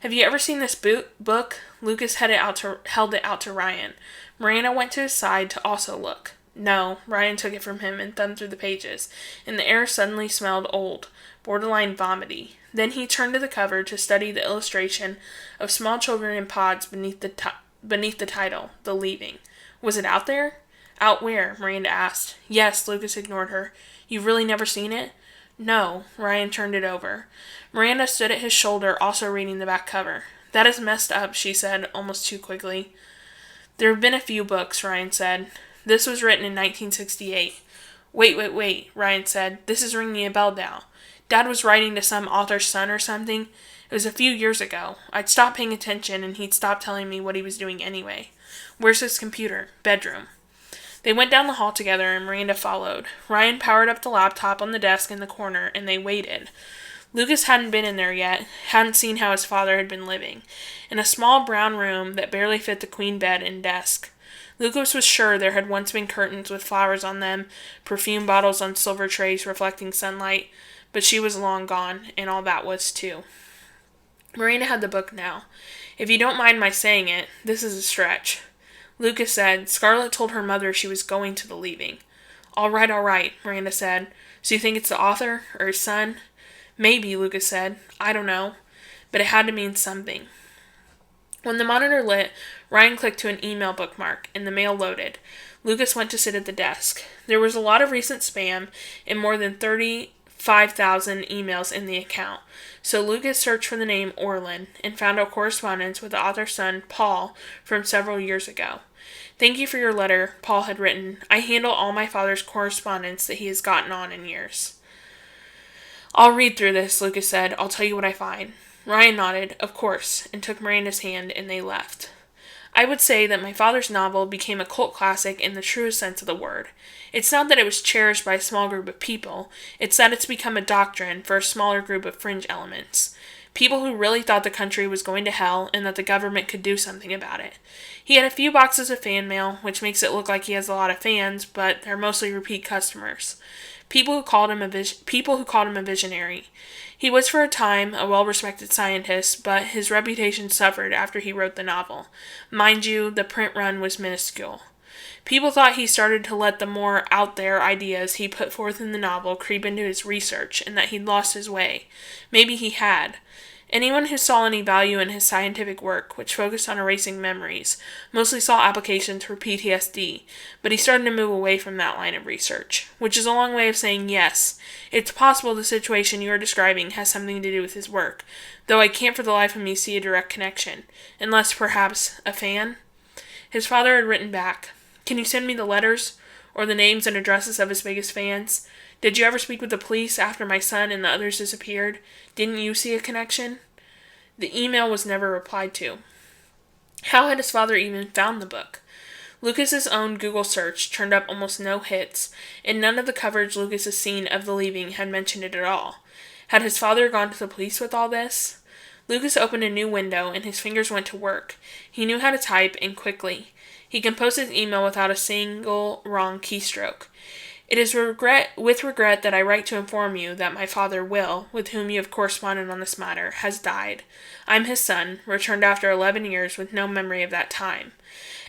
Have you ever seen this book? Lucas held it out to Ryan. Miranda went to his side to also look. No, Ryan took it from him and thumbed through the pages, and the air suddenly smelled old, borderline vomity. Then he turned to the cover to study the illustration of small children in pods beneath the title, The Leaving. Was it out there? Out where? Miranda asked. Yes, Lucas ignored her. You've really never seen it? No. Ryan turned it over. Miranda stood at his shoulder, also reading the back cover. That is messed up, she said, almost too quickly. There have been a few books, Ryan said. This was written in 1968. Wait, Ryan said. This is ringing a bell now. Dad was writing to some author's son or something. It was a few years ago. I'd stopped paying attention, and he'd stopped telling me what he was doing anyway. Where's his computer? Bedroom. They went down the hall together, and Miranda followed. Ryan powered up the laptop on the desk in the corner, and they waited. Lucas hadn't been in there yet, hadn't seen how his father had been living, in a small brown room that barely fit the queen bed and desk. Lucas was sure there had once been curtains with flowers on them, perfume bottles on silver trays reflecting sunlight, but she was long gone, and all that was too. Miranda had the book now. If you don't mind my saying it, this is a stretch. Lucas said, Scarlett told her mother she was going to the leaving. All right, Miranda said. So you think it's the author, or his son? Maybe, Lucas said. I don't know. But it had to mean something. When the monitor lit, Ryan clicked to an email bookmark, and the mail loaded. Lucas went to sit at the desk. There was a lot of recent spam, and more than 35,000 emails in the account. So Lucas searched for the name Orlin, and found a correspondence with the author's son, Paul, from several years ago. Thank you for your letter, Paul had written. I handle all my father's correspondence that he has gotten on in years. I'll read through this, Lucas said. I'll tell you what I find. Ryan nodded, of course, and took Miranda's hand, and they left. I would say that my father's novel became a cult classic in the truest sense of the word. It's not that it was cherished by a small group of people, it's that it's become a doctrine for a smaller group of fringe elements. People who really thought the country was going to hell and that the government could do something about it. He had a few boxes of fan mail, which makes it look like he has a lot of fans, but they're mostly repeat customers. People who called him a visionary. He was for a time a well-respected scientist, but his reputation suffered after he wrote the novel. Mind you, the print run was minuscule. People thought he started to let the more out-there ideas he put forth in the novel creep into his research, and that he'd lost his way. Maybe he had. Anyone who saw any value in his scientific work, which focused on erasing memories, mostly saw applications for PTSD, but he started to move away from that line of research, which is a long way of saying yes, it's possible the situation you are describing has something to do with his work, though I can't for the life of me see a direct connection, unless perhaps a fan? His father had written back, Can you send me the letters, or the names and addresses of his biggest fans? Did you ever speak with the police after my son and the others disappeared? Didn't you see a connection? The email was never replied to. How had his father even found the book? Lucas's own Google search turned up almost no hits, and none of the coverage Lucas had seen of the leaving had mentioned it at all. Had his father gone to the police with all this? Lucas opened a new window, and his fingers went to work. He knew how to type, and quickly. He composed his email without a single wrong keystroke. It is with regret that I write to inform you that my father, Will, with whom you have corresponded on this matter, has died. I am his son, returned after 11 years with no memory of that time.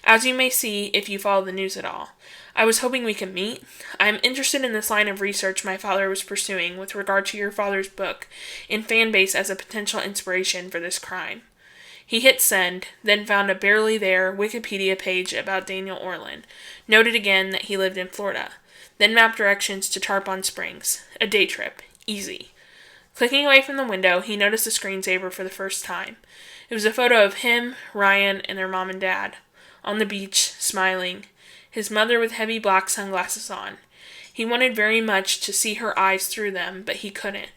As you may see if you follow the news at all. I was hoping we could meet. I am interested in this line of research my father was pursuing with regard to your father's book, in Fanbase as a potential inspiration for this crime. He hit send, then found a barely there Wikipedia page about Daniel Orlin, noted again that he lived in Florida. Then mapped directions to Tarpon Springs. A day trip. Easy. Clicking away from the window, he noticed the screensaver for the first time. It was a photo of him, Ryan, and their mom and dad. On the beach, smiling. His mother with heavy black sunglasses on. He wanted very much to see her eyes through them, but he couldn't.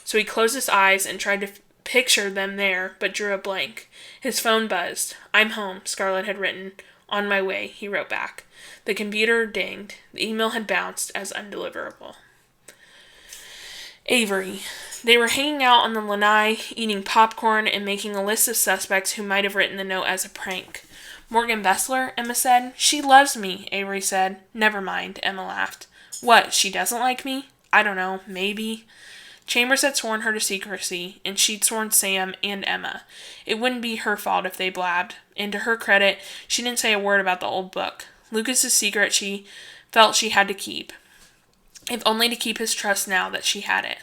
So he closed his eyes and tried to picture them there, but drew a blank. His phone buzzed. "I'm home," Scarlett had written. "On my way," he wrote back. The computer dinged. The email had bounced as undeliverable. Avery. They were hanging out on the lanai, eating popcorn and making a list of suspects who might have written the note as a prank. "Morgan Bessler," Emma said. "She loves me," Avery said. "Never mind," Emma laughed. "What, she doesn't like me?" "I don't know, maybe." Chambers had sworn her to secrecy, and she'd sworn Sam and Emma. It wouldn't be her fault if they blabbed, and to her credit, she didn't say a word about the old book. Lucas's secret she felt she had to keep, if only to keep his trust now that she had it.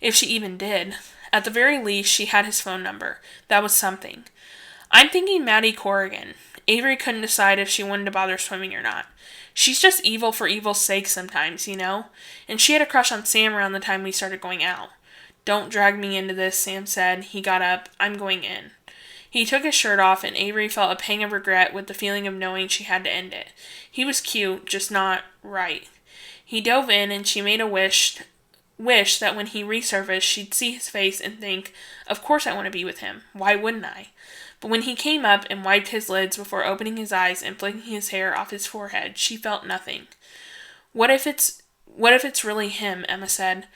If she even did. At the very least, she had his phone number. That was something. "I'm thinking Maddie Corrigan." Avery couldn't decide if she wanted to bother swimming or not. "She's just evil for evil's sake sometimes, you know? And she had a crush on Sam around the time we started going out." "Don't drag me into this," Sam said. He got up. "I'm going in." He took his shirt off, and Avery felt a pang of regret with the feeling of knowing she had to end it. He was cute, just not right. He dove in, and she made a wish that when he resurfaced, she'd see his face and think, "Of course I want to be with him. Why wouldn't I?" But when he came up and wiped his lids before opening his eyes and flicking his hair off his forehead, she felt nothing. What if it's really him?" Emma said.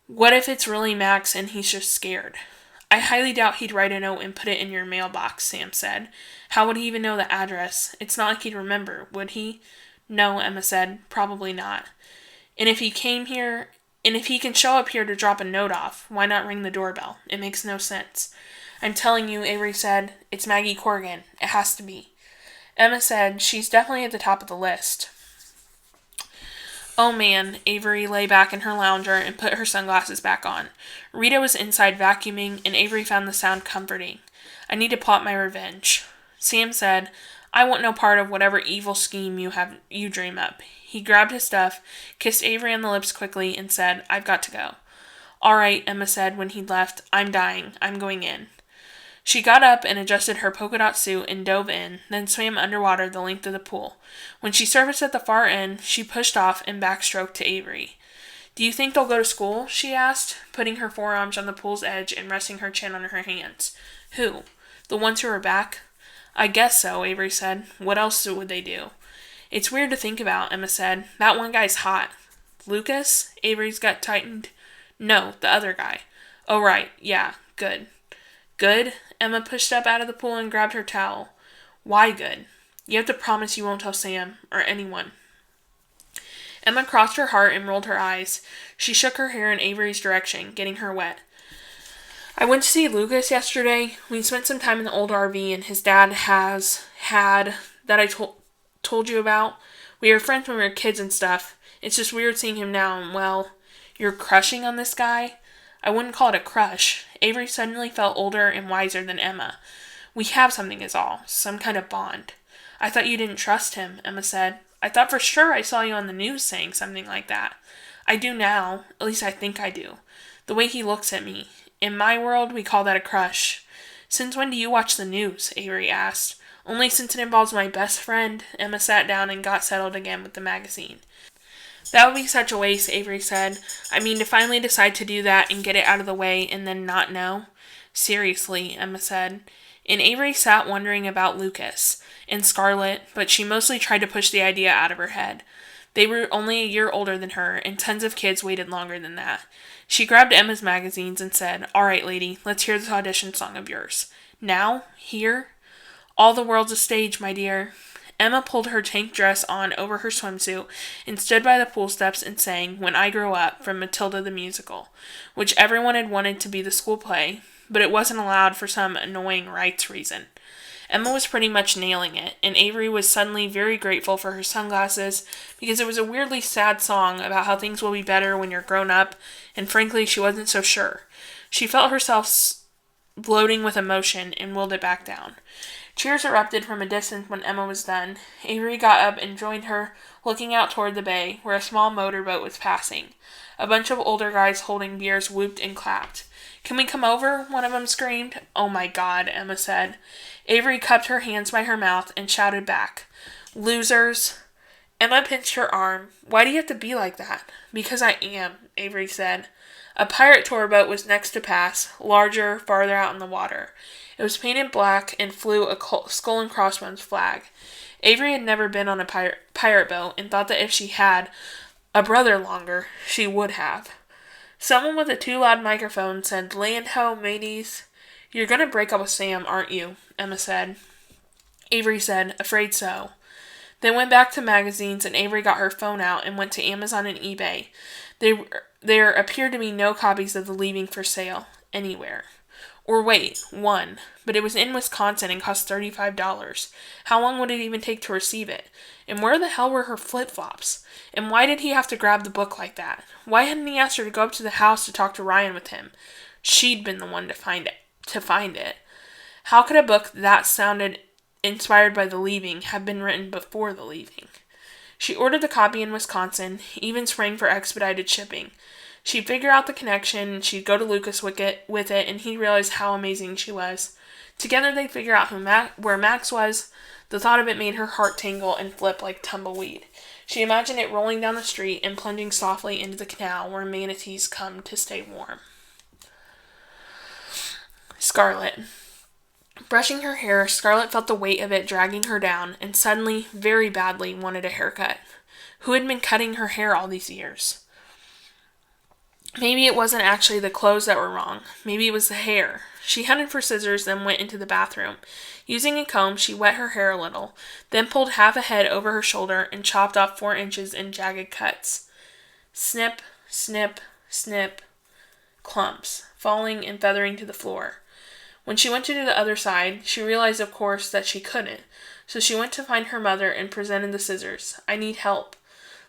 "What if it's really Max and he's just scared?" "I highly doubt he'd write a note and put it in your mailbox," Sam said. "How would he even know the address? It's not like he'd remember, would he?" "No," Emma said. "Probably not. And if he can show up here to drop a note off, why not ring the doorbell? It makes no sense." "I'm telling you," Avery said. "It's Maggie Corrigan. It has to be." Emma said, "She's definitely at the top of the list." "Oh man," Avery lay back in her lounger and put her sunglasses back on. Rita was inside vacuuming, and Avery found the sound comforting. "I need to plot my revenge." Sam said, "I want no part of whatever evil scheme you dream up." He grabbed his stuff, kissed Avery on the lips quickly, and said, "I've got to go." "All right," Emma said when he'd left. "I'm dying. I'm going in." She got up and adjusted her polka dot suit and dove in, then swam underwater the length of the pool. When she surfaced at the far end, she pushed off and backstroked to Avery. "Do you think they'll go to school?" she asked, putting her forearms on the pool's edge and resting her chin on her hands. "Who? The ones who are back?" "I guess so," Avery said. "What else would they do?" "It's weird to think about," Emma said. "That one guy's hot." "Lucas?" Avery's gut tightened. "No, the other guy." "Oh, right. Yeah. Good." "Good?" Emma pushed up out of the pool and grabbed her towel. "Why good?" "You have to promise you won't tell Sam, or anyone." Emma crossed her heart and rolled her eyes. She shook her hair in Avery's direction, getting her wet. "I went to see Lucas yesterday. We spent some time in the old RV, and his dad had that I told you about. We were friends when we were kids and stuff. It's just weird seeing him now, and well, you're crushing on this guy?" "I wouldn't call it a crush." Avery suddenly felt older and wiser than Emma. "We have something is all. Some kind of bond." "I thought you didn't trust him," Emma said. "I thought for sure I saw you on the news saying something like that." "I do now. At least I think I do. The way he looks at me. In my world, we call that a crush." "Since when do you watch the news?" Avery asked. "Only since it involves my best friend." Emma sat down and got settled again with the magazine. "That would be such a waste," Avery said. "I mean, to finally decide to do that and get it out of the way and then not know." "Seriously," Emma said. And Avery sat wondering about Lucas and Scarlett, but she mostly tried to push the idea out of her head. They were only a year older than her, and tons of kids waited longer than that. She grabbed Emma's magazines and said, "All right, lady, let's hear this audition song of yours." "Now? Here?" "All the world's a stage, my dear." Emma pulled her tank dress on over her swimsuit and stood by the pool steps and sang "When I Grow Up" from Matilda the Musical, which everyone had wanted to be the school play, but it wasn't allowed for some annoying rights reason. Emma was pretty much nailing it, and Avery was suddenly very grateful for her sunglasses because it was a weirdly sad song about how things will be better when you're grown up, and frankly, she wasn't so sure. She felt herself bloating with emotion and willed it back down. Cheers erupted from a distance when Emma was done. Avery got up and joined her, looking out toward the bay, where a small motorboat was passing. A bunch of older guys holding beers whooped and clapped. "Can we come over?" one of them screamed. "Oh my God," Emma said. Avery cupped her hands by her mouth and shouted back, "Losers!" Emma pinched her arm. Why do you have to be like that? Because I am, Avery said. A pirate tour boat was next to pass, larger, farther out in the water. It was painted black and flew a skull and crossbones flag. Avery had never been on a pirate boat and thought that if she had a brother longer, she would have. Someone with a too loud microphone said, "Land ho, mateys." "You're going to break up with Sam, aren't you?" Emma said. Avery said, "Afraid so." They went back to magazines, and Avery got her phone out and went to Amazon and eBay. There appeared to be no copies of The Leaving for sale anywhere. Or wait, one. But it was in Wisconsin and cost $35. How long would it even take to receive it? And where the hell were her flip-flops? And why did he have to grab the book like that? Why hadn't he asked her to go up to the house to talk to Ryan with him? She'd been the one to find it. How could a book that sounded inspired by The Leaving have been written before The Leaving? She ordered the copy in Wisconsin, even sprang for expedited shipping. She'd figure out the connection, and she'd go to Lucas with it, and he'd realize how amazing she was. Together they'd figure out where Max was. The thought of it made her heart tingle and flip like tumbleweed. She imagined it rolling down the street and plunging softly into the canal where manatees come to stay warm. Scarlett. Brushing her hair, Scarlett felt the weight of it dragging her down, and suddenly, very badly, wanted a haircut. Who had been cutting her hair all these years? Maybe it wasn't actually the clothes that were wrong. Maybe it was the hair. She hunted for scissors, then went into the bathroom. Using a comb, she wet her hair a little, then pulled half a head over her shoulder and chopped off 4 inches in jagged cuts. Snip, snip, snip, clumps, falling and feathering to the floor. When she went to do the other side, she realized, of course, that she couldn't, so she went to find her mother and presented the scissors. "I need help."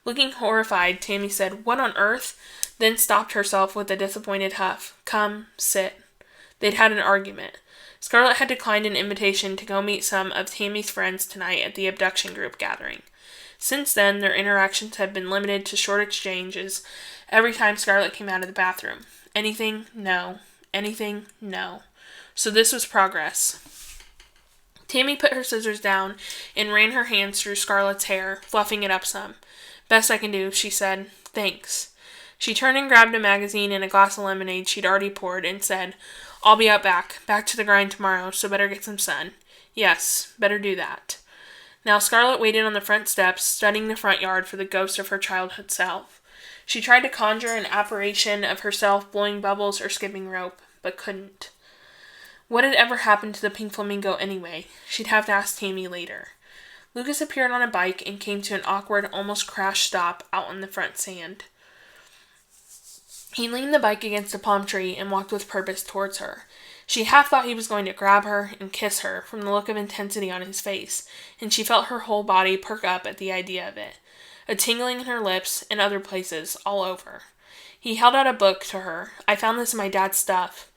Looking horrified, Tammy said, "What on earth?" then stopped herself with a disappointed huff. "Come, sit." They'd had an argument. Scarlett had declined an invitation to go meet some of Tammy's friends tonight at the abduction group gathering. Since then, their interactions had been limited to short exchanges every time Scarlett came out of the bathroom. Anything? No. Anything? No. So this was progress. Tammy put her scissors down and ran her hands through Scarlett's hair, fluffing it up some. "Best I can do," she said. "Thanks." She turned and grabbed a magazine and a glass of lemonade she'd already poured and said, "I'll be out back to the grind tomorrow, so better get some sun." "Yes, better do that." Now Scarlett waited on the front steps, studying the front yard for the ghost of her childhood self. She tried to conjure an apparition of herself blowing bubbles or skipping rope, but couldn't. What had ever happened to the pink flamingo anyway? She'd have to ask Tammy later. Lucas appeared on a bike and came to an awkward, almost crash stop out on the front sand. He leaned the bike against a palm tree and walked with purpose towards her. She half thought he was going to grab her and kiss her from the look of intensity on his face, and she felt her whole body perk up at the idea of it, a tingling in her lips and other places, all over. He held out a book to her. "I found this in my dad's stuff."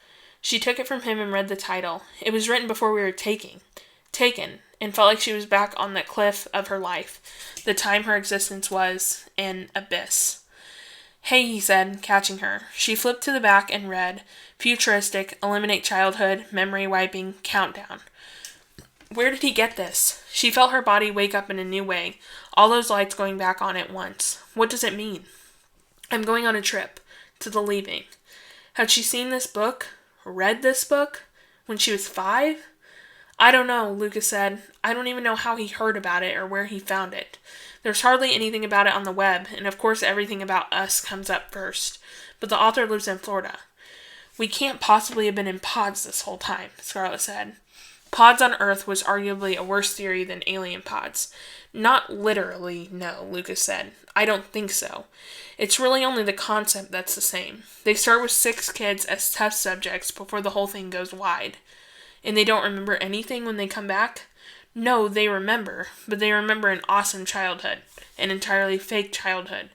She took it from him and read the title. It was written before we were taken, and felt like she was back on the cliff of her life, the time her existence was an abyss. "Hey," he said, catching her. She flipped to the back and read, "Futuristic, eliminate childhood, memory wiping, countdown." Where did he get this? She felt her body wake up in a new way, all those lights going back on at once. What does it mean? "I'm going on a trip, to The Leaving." Had she seen this book? Read this book? When she was 5? "I don't know," Lucas said. "I don't even know how he heard about it or where he found it. There's hardly anything about it on the web, and of course everything about us comes up first. But the author lives in Florida." "We can't possibly have been in pods this whole time," Scarlett said. Pods on Earth was arguably a worse theory than alien pods. "Not literally, no," Lucas said. "I don't think so. It's really only the concept that's the same. They start with 6 kids as test subjects before the whole thing goes wide. And they don't remember anything when they come back? No, they remember, but they remember an awesome childhood, an entirely fake childhood.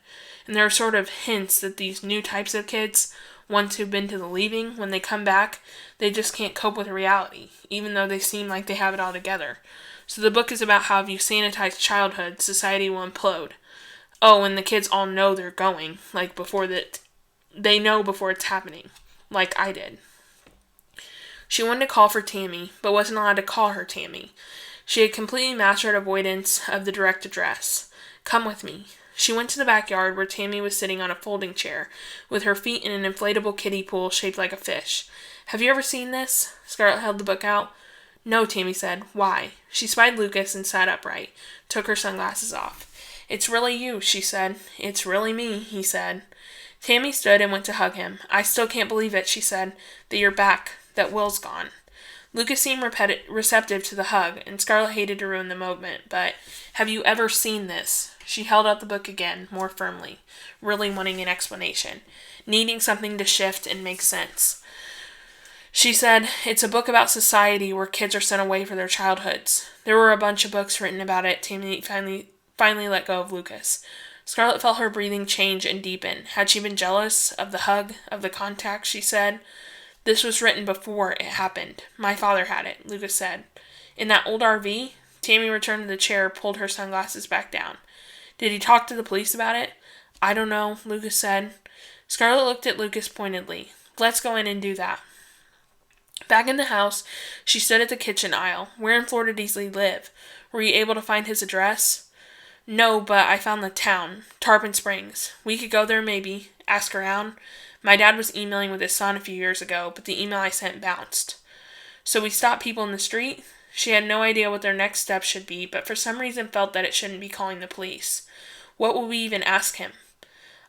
And there are sort of hints that these new types of kids, ones who've been to The Leaving, when they come back, they just can't cope with reality, even though they seem like they have it all together. So the book is about how if you sanitize childhood, society will implode. Oh, and the kids all know they're going, like before that, they know before it's happening, like I did. She wanted to call for Tammy, but wasn't allowed to call her Tammy. She had completely mastered avoidance of the direct address. Come with me. She went to the backyard where Tammy was sitting on a folding chair, with her feet in an inflatable kiddie pool shaped like a fish. Have you ever seen this? Scarlett held the book out. No, Tammy said. Why? She spied Lucas and sat upright, took her sunglasses off. It's really you, she said. It's really me, he said. Tammy stood and went to hug him. I still can't believe it, she said, that you're back, that Will's gone. Lucas seemed receptive to the hug, and Scarlett hated to ruin the moment, but, have you ever seen this? She held out the book again, more firmly, really wanting an explanation, needing something to shift and make sense. She said, it's a book about society where kids are sent away for their childhoods. There were a bunch of books written about it. Tammy finally let go of Lucas. Scarlett felt her breathing change and deepen. Had she been jealous of the hug, of the contact, she said. This was written before it happened. My father had it, Lucas said. In that old RV? Tammy returned to the chair, pulled her sunglasses back down. Did he talk to the police about it? I don't know, Lucas said. Scarlett looked at Lucas pointedly. Let's go in and do that. Back in the house, she stood at the kitchen aisle. Where in Florida does he live? Were you able to find his address? No, but I found the town. Tarpon Springs. We could go there maybe. Ask around. My dad was emailing with his son a few years ago, but the email I sent bounced. So we stopped people in the street? She had no idea what their next step should be, but for some reason felt that it shouldn't be calling the police. What will we even ask him?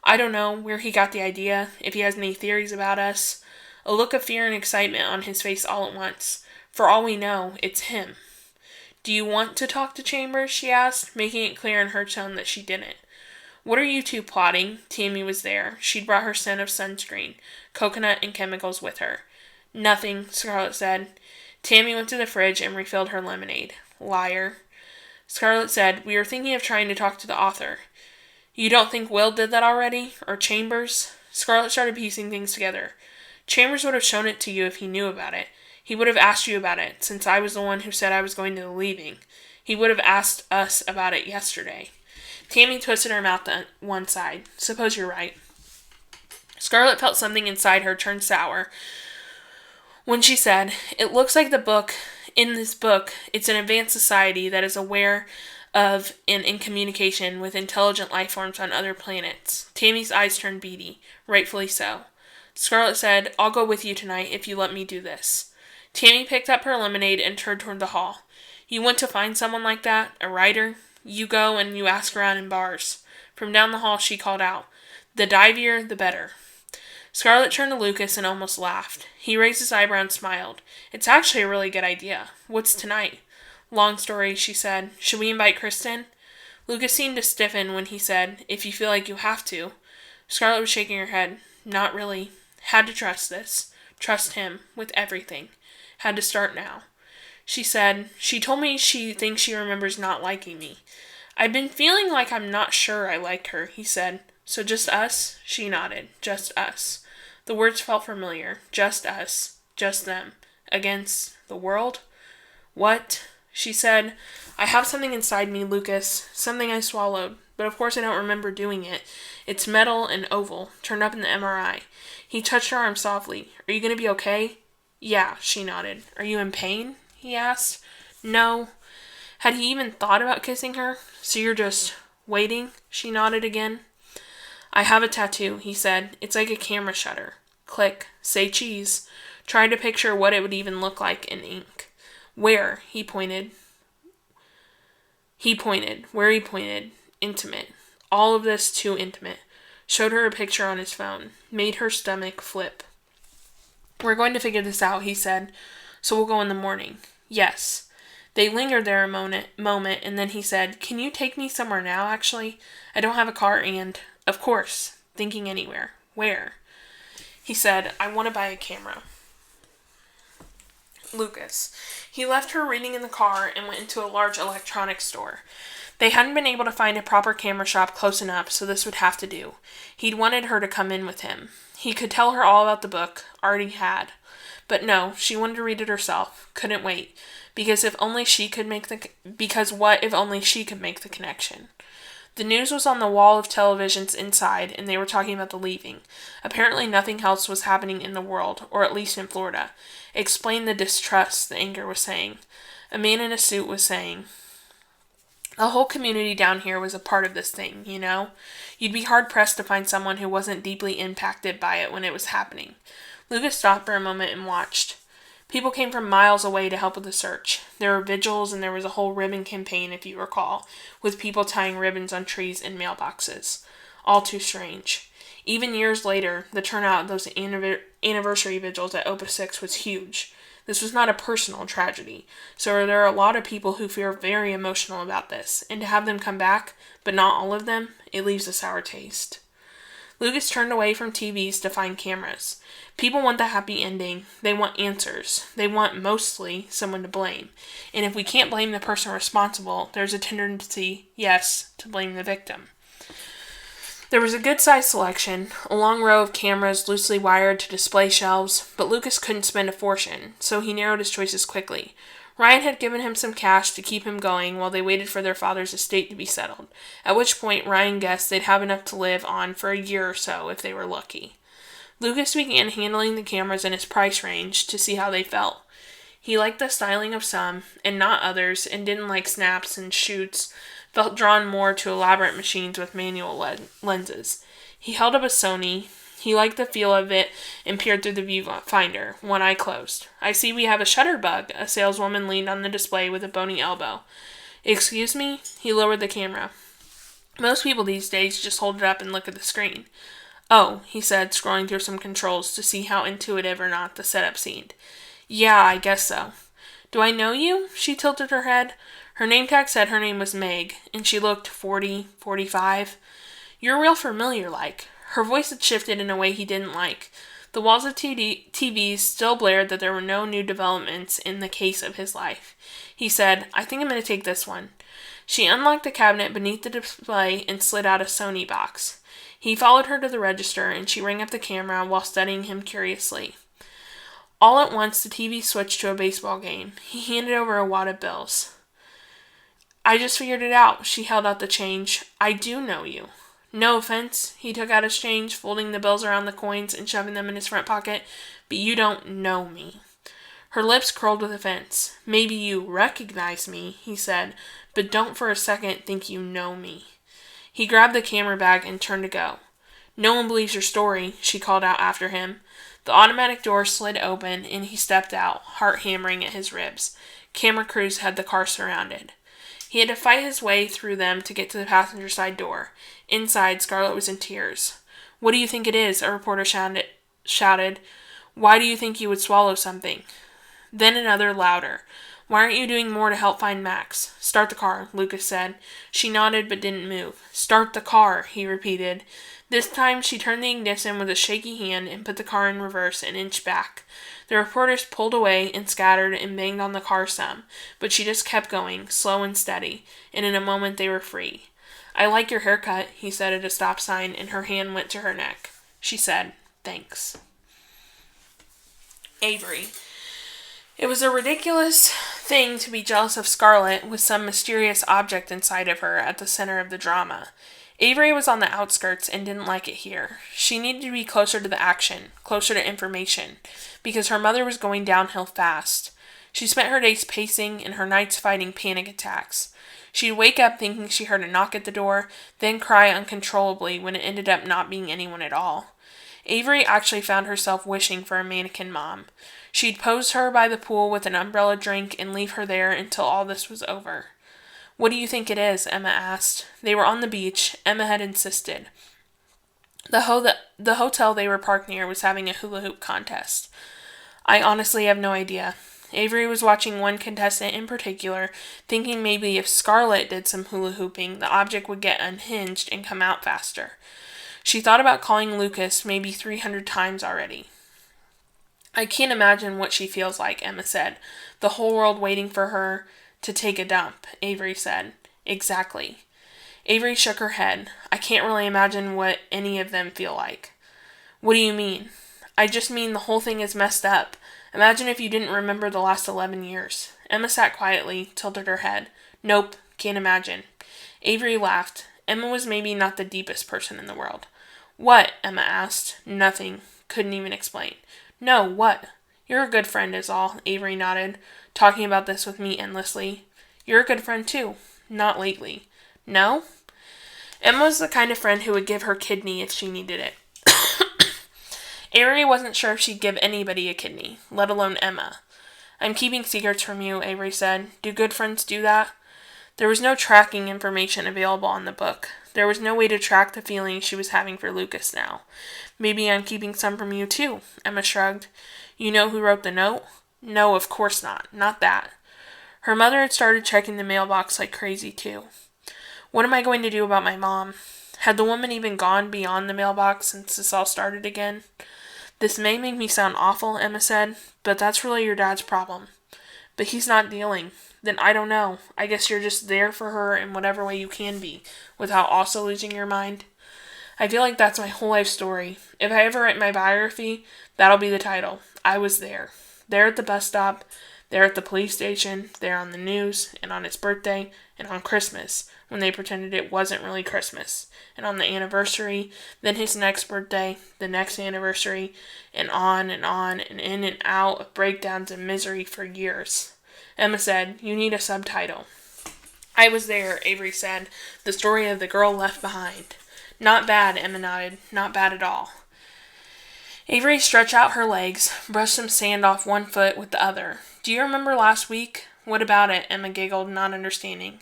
I don't know where he got the idea, if he has any theories about us. A look of fear and excitement on his face all at once. For all we know, it's him. Do you want to talk to Chambers? She asked, making it clear in her tone that she didn't. What are you two plotting? Tammy was there. She'd brought her scent of sunscreen, coconut, and chemicals with her. Nothing, Scarlett said. Tammy went to the fridge and refilled her lemonade. Liar. Scarlett said, we were thinking of trying to talk to the author. You don't think Will did that already? Or Chambers? Scarlett started piecing things together. Chambers would have shown it to you if he knew about it. He would have asked you about it, since I was the one who said I was going to the leaving. He would have asked us about it yesterday. Tammy twisted her mouth to one side. Suppose you're right. Scarlett felt something inside her turn sour when she said, it looks like in this book, it's an advanced society that is aware of and in communication with intelligent life forms on other planets. Tammy's eyes turned beady, rightfully so. Scarlett said, I'll go with you tonight if you let me do this. Tammy picked up her lemonade and turned toward the hall. You want to find someone like that? A writer? You go and you ask around in bars. From down the hall she called out, the divier, the better. Scarlett turned to Lucas and almost laughed. He raised his eyebrow and smiled. It's actually a really good idea. What's tonight? Long story, she said. Should we invite Kristen? Lucas seemed to stiffen when he said, if you feel like you have to. Scarlett was shaking her head. Not really. Had to trust this. Trust him. With everything. Had to start now. She said, she told me she thinks she remembers not liking me. I've been feeling like I'm not sure I like her, he said. So just us? She nodded. Just us. The words felt familiar. Just us. Just them. Against the world? What? She said, I have something inside me, Lucas. Something I swallowed. But of course I don't remember doing it. It's metal and oval. Turned up in the MRI. He touched her arm softly. Are you going to be okay? Yeah, she nodded. Are you in pain? He asked. No. Had he even thought about kissing her? So you're just waiting? She nodded again. I have a tattoo, he said. It's like a camera shutter. Click. Say cheese. Tried to picture what it would even look like in ink. Where? He pointed. Where he pointed. Intimate. All of this too intimate. Showed her a picture on his phone. Made her stomach flip. We're going to figure this out, he said. So we'll go in the morning. Yes. They lingered there a moment, and then he said, Can you take me somewhere now, actually? I don't have a car and, of course, thinking anywhere. Where? He said, I want to buy a camera. Lucas. He left her reading in the car and went into a large electronics store. They hadn't been able to find a proper camera shop close enough, so this would have to do. He'd wanted her to come in with him. He could tell her all about the book, already had. But no, she wanted to read it herself. Couldn't wait. Because what if only she could make the connection? The news was on the wall of televisions inside, and they were talking about the leaving. Apparently nothing else was happening in the world, or at least in Florida. Explain the distrust, the anger was saying. A man in a suit was saying, "The whole community down here was a part of this thing, you know? You'd be hard-pressed to find someone who wasn't deeply impacted by it when it was happening." Lucas stopped for a moment and watched. People came from miles away to help with the search. There were vigils and there was a whole ribbon campaign, if you recall, with people tying ribbons on trees and mailboxes. All too strange. Even years later, the turnout at those anniversary vigils at Opus 6 was huge. This was not a personal tragedy, so there are a lot of people who feel very emotional about this, and to have them come back, but not all of them, it leaves a sour taste. Lucas turned away from TVs to find cameras. People want the happy ending. They want answers. They want, mostly, someone to blame. And if we can't blame the person responsible, there's a tendency, yes, to blame the victim. There was a good-sized selection, a long row of cameras loosely wired to display shelves, but Lucas couldn't spend a fortune, so he narrowed his choices quickly. Ryan had given him some cash to keep him going while they waited for their father's estate to be settled, at which point Ryan guessed they'd have enough to live on for a year or so if they were lucky. Lucas began handling the cameras in his price range to see how they felt. He liked the styling of some, and not others, and didn't like snaps and shoots, felt drawn more to elaborate machines with manual lenses. He held up a Sony. He liked the feel of it and peered through the viewfinder, one eye closed. "I see we have a Shutterbug," a saleswoman leaned on the display with a bony elbow. "Excuse me?" He lowered the camera. Most people these days just hold it up and look at the screen. "Oh," he said, scrolling through some controls to see how intuitive or not the setup seemed. "Yeah, I guess so." "Do I know you?" She tilted her head. Her name tag said her name was Meg, and she looked 40, 45. "You're real familiar like." Her voice had shifted in a way he didn't like. The walls of TVs still blared that there were no new developments in the case of his life. He said, "I think I'm going to take this one." She unlocked the cabinet beneath the display and slid out a Sony box. He followed her to the register, and she rang up the camera while studying him curiously. All at once, the TV switched to a baseball game. He handed over a wad of bills. "I just figured it out." She held out the change. "I do know you." "No offense." He took out his change, folding the bills around the coins and shoving them in his front pocket. "But you don't know me." Her lips curled with offense. "Maybe you recognize me," he said, "but don't for a second think you know me." He grabbed the camera bag and turned to go. "No one believes your story," she called out after him. The automatic door slid open and he stepped out, heart hammering at his ribs. Camera crews had the car surrounded. He had to fight his way through them to get to the passenger side door. Inside, Scarlett was in tears. "What do you think it is?" a reporter shouted. "Why do you think you would swallow something?" Then another, louder. "Why aren't you doing more to help find Max?" "Start the car," Lucas said. She nodded but didn't move. "Start the car," he repeated. This time she turned the ignition with a shaky hand and put the car in reverse an inch back. The reporters pulled away and scattered and banged on the car some, but she just kept going, slow and steady, and in a moment they were free. "I like your haircut," he said at a stop sign, and her hand went to her neck. She said, "Thanks." Avery. It was a ridiculous thing to be jealous of Scarlett with some mysterious object inside of her at the center of the drama. Avery was on the outskirts and didn't like it here. She needed to be closer to the action, closer to information, because her mother was going downhill fast. She spent her days pacing and her nights fighting panic attacks. She'd wake up thinking she heard a knock at the door, then cry uncontrollably when it ended up not being anyone at all. Avery actually found herself wishing for a mannequin mom. She'd pose her by the pool with an umbrella drink and leave her there until all this was over. "What do you think it is?" Emma asked. They were on the beach. Emma had insisted. The hotel they were parked near was having a hula hoop contest. "I honestly have no idea." Avery was watching one contestant in particular, thinking maybe if Scarlett did some hula hooping, the object would get unhinged and come out faster. She thought about calling Lucas maybe 300 times already. "I can't imagine what she feels like," Emma said. "The whole world waiting for her to take a dump," Avery said. "Exactly." Avery shook her head. "I can't really imagine what any of them feel like." "What do you mean?" "I just mean the whole thing is messed up. Imagine if you didn't remember the last 11 years. Emma sat quietly, tilted her head. "Nope, can't imagine." Avery laughed. Emma was maybe not the deepest person in the world. "What?" Emma asked. "Nothing." Couldn't even explain. "No, what?" You're a good friend is all, Avery nodded, talking about this with me endlessly. You're a good friend too. Not lately. No? Emma was the kind of friend who would give her kidney if she needed it. Avery wasn't sure if she'd give anybody a kidney, let alone Emma. I'm keeping secrets from you, Avery said. Do good friends do that? There was no tracking information available on the book. There was no way to track the feelings she was having for Lucas now. Maybe I'm keeping some from you too, Emma shrugged. You know who wrote the note? No, of course not. Not that. Her mother had started checking the mailbox like crazy too. What am I going to do about my mom? Had the woman even gone beyond the mailbox since this all started again? This may make me sound awful, Emma said, but that's really your dad's problem. But he's not dealing. Then I don't know. I guess you're just there for her in whatever way you can be, without also losing your mind. I feel like that's my whole life story. If I ever write my biography, that'll be the title. I was there. There at the bus stop, there at the police station, there on the news, and on its birthday, and on Christmas, when they pretended it wasn't really Christmas, and on the anniversary, then his next birthday, the next anniversary, and in and out of breakdowns and misery for years. Emma said, You need a subtitle. I was there, Avery said, the story of the girl left behind. Not bad, Emma nodded. Not bad at all. Avery stretched out her legs, brushed some sand off one foot with the other. Do you remember last week? What about it? Emma giggled, not understanding.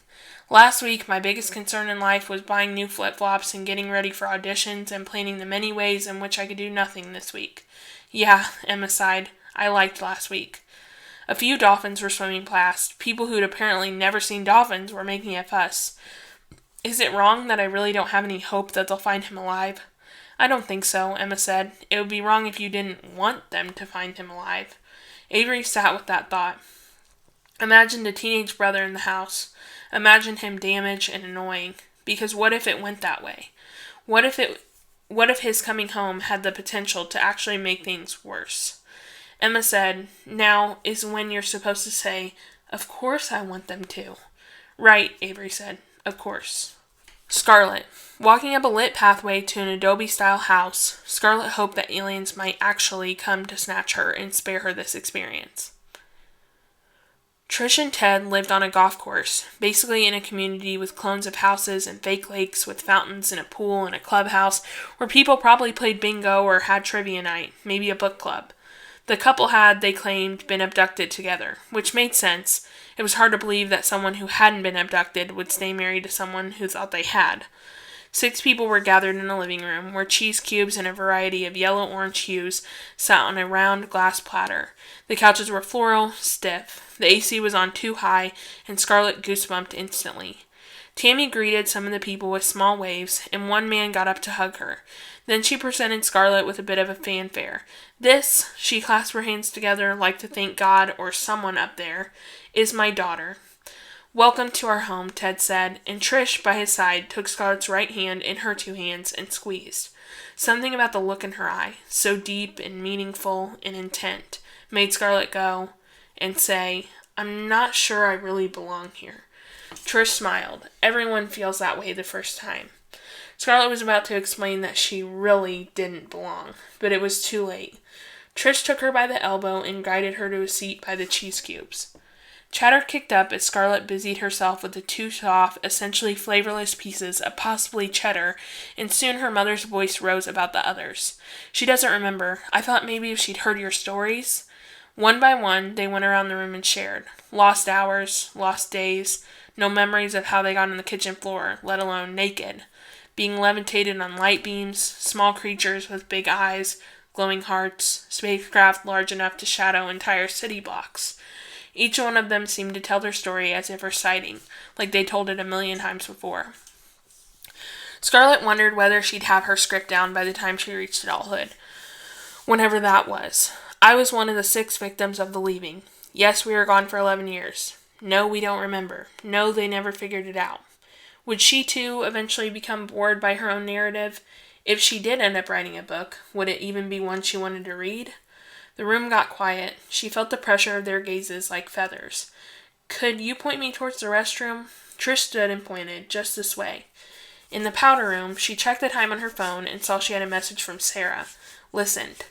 Last week, my biggest concern in life was buying new flip-flops and getting ready for auditions and planning the many ways in which I could do nothing this week. Yeah, Emma sighed. I liked last week. A few dolphins were swimming past. People who'd apparently never seen dolphins were making a fuss. Is it wrong that I really don't have any hope that they'll find him alive? I don't think so, Emma said. It would be wrong if you didn't want them to find him alive. Avery sat with that thought. Imagined a teenage brother in the house. Imagined him damaged and annoying. Because what if it went that way? What if his coming home had the potential to actually make things worse? Emma said, Now is when you're supposed to say, Of course I want them to. Right, Avery said. Of course. Scarlett. Walking up a lit pathway to an adobe-style house, Scarlett hoped that aliens might actually come to snatch her and spare her this experience. Trish and Ted lived on a golf course, basically in a community with clones of houses and fake lakes with fountains and a pool and a clubhouse where people probably played bingo or had trivia night, maybe a book club. The couple had, they claimed, been abducted together, which made sense. It was hard to believe that someone who hadn't been abducted would stay married to someone who thought they had. 6 people were gathered in a living room, where cheese cubes in a variety of yellow-orange hues sat on a round glass platter. The couches were floral, stiff. The AC was on too high, and Scarlett goosebumped instantly. Tammy greeted some of the people with small waves, and one man got up to hug her. Then she presented Scarlett with a bit of a fanfare. This, she clasped her hands together like to thank God or someone up there, is my daughter. Welcome to our home, Ted said, and Trish, by his side, took Scarlett's right hand in her 2 hands and squeezed. Something about the look in her eye, so deep and meaningful and intent, made Scarlett go and say, I'm not sure I really belong here. Trish smiled. Everyone feels that way the first time. Scarlett was about to explain that she really didn't belong, but it was too late. Trish took her by the elbow and guided her to a seat by the cheese cubes. Chatter kicked up as Scarlett busied herself with the 2 soft, essentially flavorless pieces of possibly cheddar, and soon her mother's voice rose about the others. She doesn't remember. I thought maybe if she'd heard your stories. One by one, they went around the room and shared. Lost hours, lost days, no memories of how they got on the kitchen floor, let alone naked. Being levitated on light beams, small creatures with big eyes, glowing hearts, spacecraft large enough to shadow entire city blocks. Each one of them seemed to tell their story as if reciting, like they told it 1,000,000 times before. Scarlett wondered whether she'd have her script down by the time she reached adulthood. Whenever that was. I was one of the 6 victims of the leaving. Yes, we were gone for 11 years. No, we don't remember. No, they never figured it out. Would she, too, eventually become bored by her own narrative? If she did end up writing a book, would it even be one she wanted to read? The room got quiet. She felt the pressure of their gazes like feathers. Could you point me towards the restroom? Trish stood and pointed, just this way. In the powder room, she checked the time on her phone and saw she had a message from Sarah. Listened.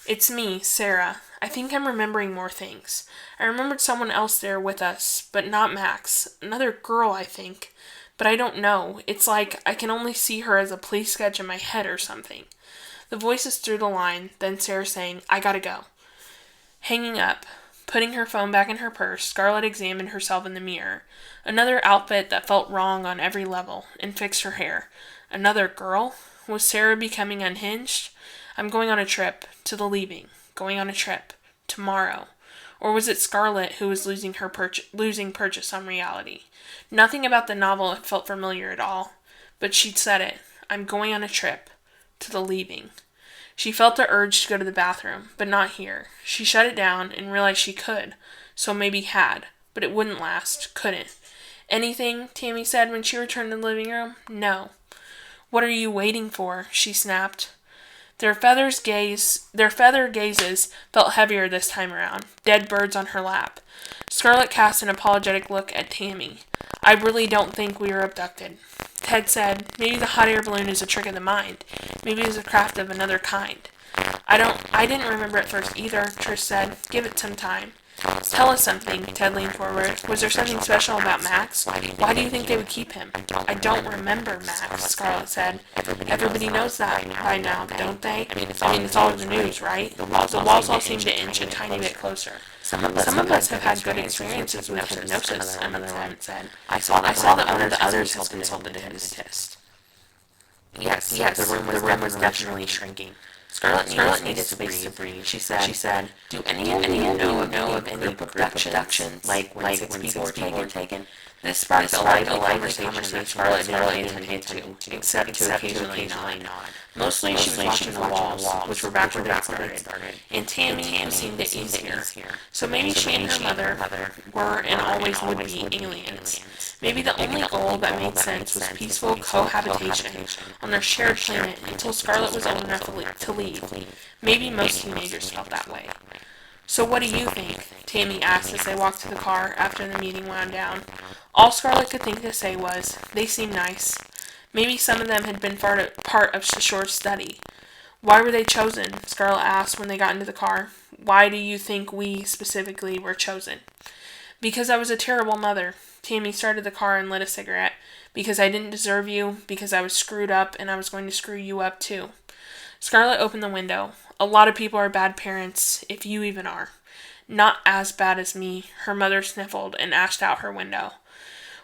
It's me, Sarah. I think I'm remembering more things. I remembered someone else there with us, but not Max. Another girl, I think. But I don't know. It's like I can only see her as a police sketch in my head or something. The voices through the line, then Sarah saying, I gotta go. Hanging up. Putting her phone back in her purse, Scarlett examined herself in the mirror. Another outfit that felt wrong on every level, and fixed her hair. Another girl? Was Sarah becoming unhinged? I'm going on a trip. To the leaving. Going on a trip. Tomorrow. Or was it Scarlett who was losing purchase on reality? Nothing about the novel felt familiar at all. But she'd said it. I'm going on a trip. To the leaving. She felt the urge to go to the bathroom, but not here. She shut it down and realized she could, so maybe had, but it wouldn't last, couldn't. Anything? Tammy said when she returned to the living room. No. What are you waiting for? She snapped. Their feather gazes felt heavier this time around, dead birds on her lap. Scarlett cast an apologetic look at Tammy. I really don't think we were abducted. Ted said, maybe the hot air balloon is a trick of the mind. Maybe it is a craft of another kind. I didn't remember at first either, Trish said. Give it some time. Tell us something, Ted leaned forward. Was there something special about Max? Why do you think they would keep him? I don't remember Max, Scarlett said. Everybody knows that by now, don't they? I mean, it's all in the news, right? The walls all seem to inch a tiny bit closer. Some of us have had good experiences with hypnosis, another woman said. I saw that one of the others has consulted a hypnotist. Yes, the room was definitely shrinking. Scarlett needed space to breathe. She said, do any of you know of any group abductions, like when people were taken? This sparked a lively conversation that Scarlett didn't pay attention to, except to occasionally nod. Mostly she was watching the walls, which were back where they started, and Tammy seemed to ease here. So maybe she and her mother were and always would be aliens. Maybe the only goal that made sense was peaceful cohabitation on their shared planet until Scarlett was old enough to leave. Maybe most teenagers felt that way. So what do you think? Tammy asked as they walked to the car after the meeting wound down. All Scarlett could think to say was, they seem nice. Maybe some of them had been part of Shashore's study. Why were they chosen? Scarlett asked when they got into the car. Why do you think we, specifically, were chosen? Because I was a terrible mother. Tammy started the car and lit a cigarette. Because I didn't deserve you, because I was screwed up, and I was going to screw you up too. Scarlett opened the window. A lot of people are bad parents, if you even are. Not as bad as me, her mother sniffled and ashed out her window.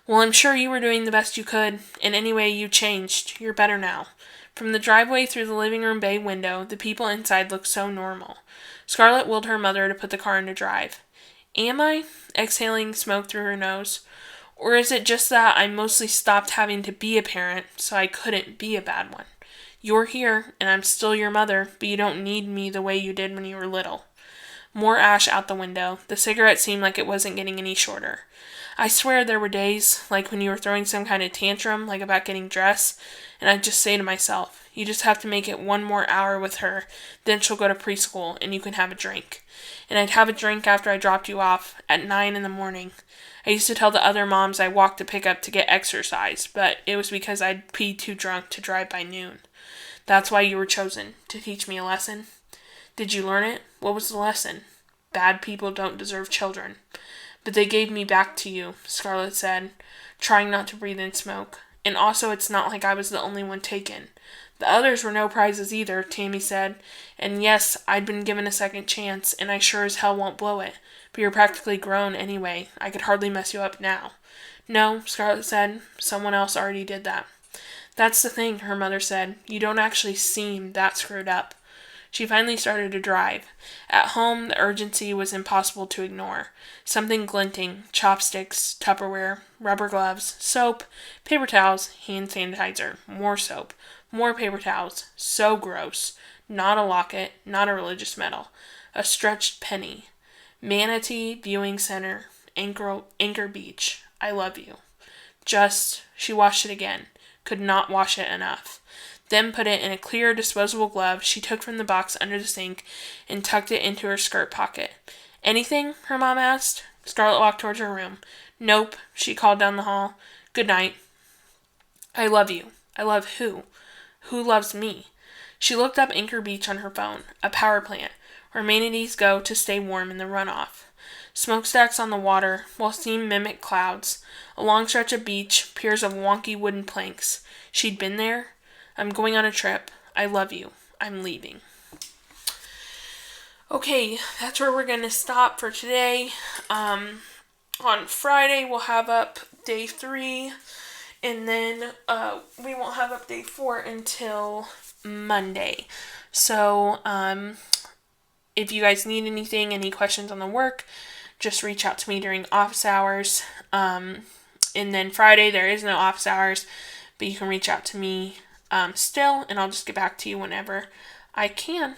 Well, I'm sure you were doing the best you could, and anyway, you changed. You're better now. From the driveway through the living room bay window, the people inside looked so normal. Scarlett willed her mother to put the car into drive. Am I? Exhaling smoke through her nose. Or is it just that I mostly stopped having to be a parent, so I couldn't be a bad one? You're here, and I'm still your mother, but you don't need me the way you did when you were little. More ash out the window. The cigarette seemed like it wasn't getting any shorter. I swear there were days, like when you were throwing some kind of tantrum, like about getting dressed, and I'd just say to myself, you just have to make it one more hour with her, then she'll go to preschool, and you can have a drink. And I'd have a drink after I dropped you off, at 9 a.m. I used to tell the other moms I walked to pick up to get exercise, but it was because I'd be too drunk to drive by noon. That's why you were chosen, to teach me a lesson. Did you learn it? What was the lesson? Bad people don't deserve children. But they gave me back to you, Scarlett said, trying not to breathe in smoke. And also it's not like I was the only one taken. The others were no prizes either, Tammy said. And yes, I'd been given a second chance, and I sure as hell won't blow it. But you're practically grown anyway. I could hardly mess you up now. No, Scarlett said. Someone else already did that. That's the thing, her mother said. You don't actually seem that screwed up. She finally started to drive. At home, the urgency was impossible to ignore. Something glinting, chopsticks, Tupperware, rubber gloves, soap, paper towels, hand sanitizer, more soap, more paper towels. So gross. Not a locket, not a religious medal. A stretched penny. Manatee Viewing Center, Anchor Beach. I love you. She washed it again. Could not wash it enough. Then put it in a clear, disposable glove she took from the box under the sink and tucked it into her skirt pocket. Anything? Her mom asked. Scarlett walked towards her room. Nope, she called down the hall. Good night. I love you. I love who? Who loves me? She looked up Anchor Beach on her phone. A power plant. where manatees go to stay warm in the runoff. Smokestacks on the water, while steam mimicked clouds. A long stretch of beach, piers of wonky wooden planks. She'd been there. I'm going on a trip. I love you. I'm leaving. Okay, that's where we're going to stop for today. On Friday, we'll have up day 3. And then we won't have up day 4 until Monday. So, if you guys need anything, any questions on the work, just reach out to me during office hours. And then Friday, there is no office hours, but you can reach out to me still, and I'll just get back to you whenever I can.